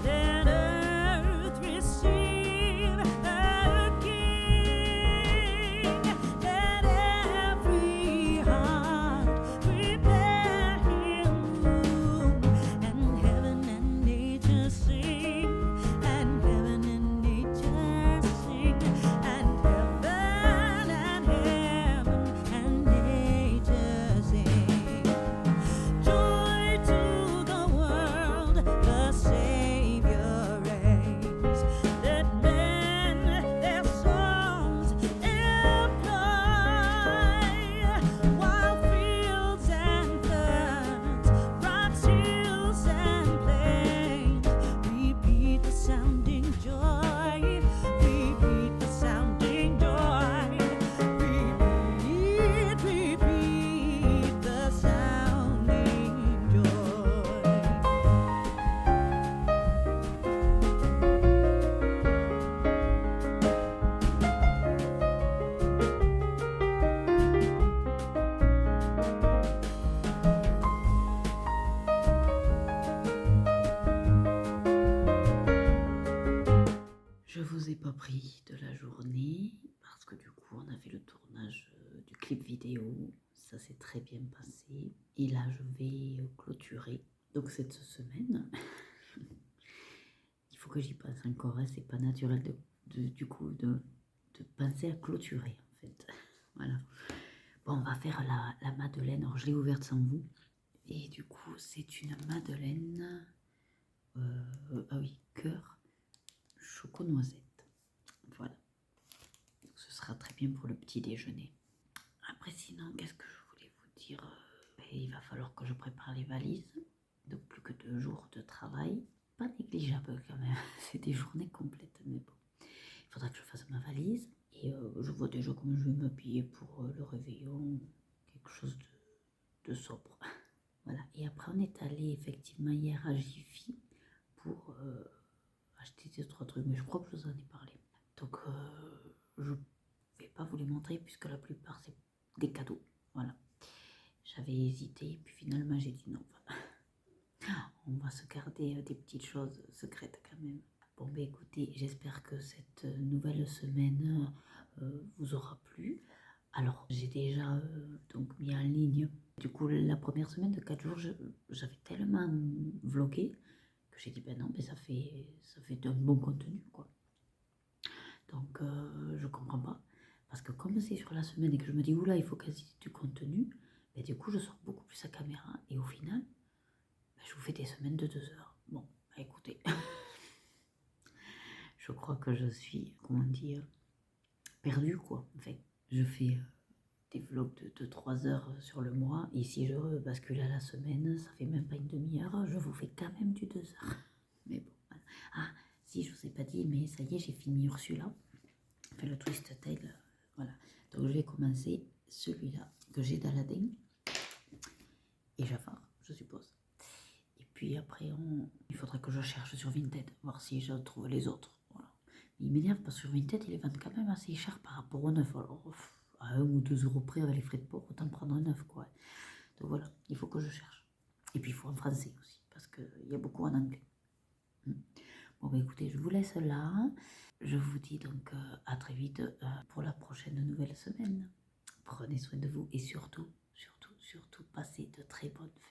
D: Let earth receive her King. Let every heart prepare Him room, and heaven and nature sing, and heaven and nature sing, and heaven and nature sing. Joy to the world, the Savior reigns. Let men their songs employ, while fields and ferns, rocks, hills and plains repeat the sounding joy. Repeat the sounding joy. Repeat the sounding joy.
A: Je vous ai pas pris de la journée parce que du coup on a fait le tournage du clip vidéo. Ça s'est très bien passé. Et là je vais clôturer. Donc cette semaine, il faut que j'y passe encore. Hein. C'est pas naturel du coup de penser à clôturer en fait. Voilà. Bon, on va faire la madeleine. Alors je l'ai ouverte sans vous. Et du coup c'est une madeleine. Ah oui, cœur. Choco-noisette. Voilà. Donc, ce sera très bien pour le petit déjeuner. Après, sinon, qu'est-ce que je voulais vous dire il va falloir que je prépare les valises. Donc, plus que 2 jours de travail. Pas négligeable quand même. C'est des journées complètes, mais bon. Il faudra que je fasse ma valise. Et je vois déjà comment je vais m'habiller pour le réveillon. Quelque chose de sobre. Voilà. Et après, on est allé effectivement hier à Jiffy pour acheter 2-3 trucs, mais je crois que je vous en ai parlé. Donc je vais pas vous les montrer puisque la plupart c'est des cadeaux. Voilà. J'avais hésité, puis finalement j'ai dit non. On va se garder des petites choses secrètes quand même. Bon ben écoutez, j'espère que cette nouvelle semaine vous aura plu. Alors j'ai déjà donc mis en ligne. Du coup la première semaine de 4 jours, j'avais tellement vlogué que j'ai dit ben non, mais ça fait d'un bon contenu quoi. Donc je comprends pas parce que comme c'est sur la semaine et que je me dis oula il faut quasi du contenu, ben du coup je sors beaucoup plus à caméra et au final ben, je vous fais des semaines de 2 heures. Bon, bah, écoutez, je crois que je suis comment dire perdue quoi. En fait, je fais des vlogs de 3 heures sur le mois. Et si je bascule à la semaine, ça fait même pas une demi-heure. Je vous fais quand même du 2 heures. Mais bon, voilà. Ah, si, je vous ai pas dit, mais ça y est, j'ai fini Ursula. Enfin, le Twist Tail, voilà. Donc, je vais commencer celui-là que j'ai d'Aladin. Et Jafar, je suppose. Et puis après, il faudra que je cherche sur Vinted, voir si je trouve les autres. Voilà. Il m'énerve parce que sur Vinted, ils les vendent quand même assez cher par rapport au neuf. Alors, à 1 ou 2 euros près avec les frais de port, autant prendre un neuf, quoi. Donc voilà, il faut que je cherche. Et puis il faut en français aussi, parce qu'il y a beaucoup en anglais. Bon, bah écoutez, je vous laisse là. Je vous dis donc à très vite pour la prochaine nouvelle semaine. Prenez soin de vous et surtout, passez de très bonnes fêtes.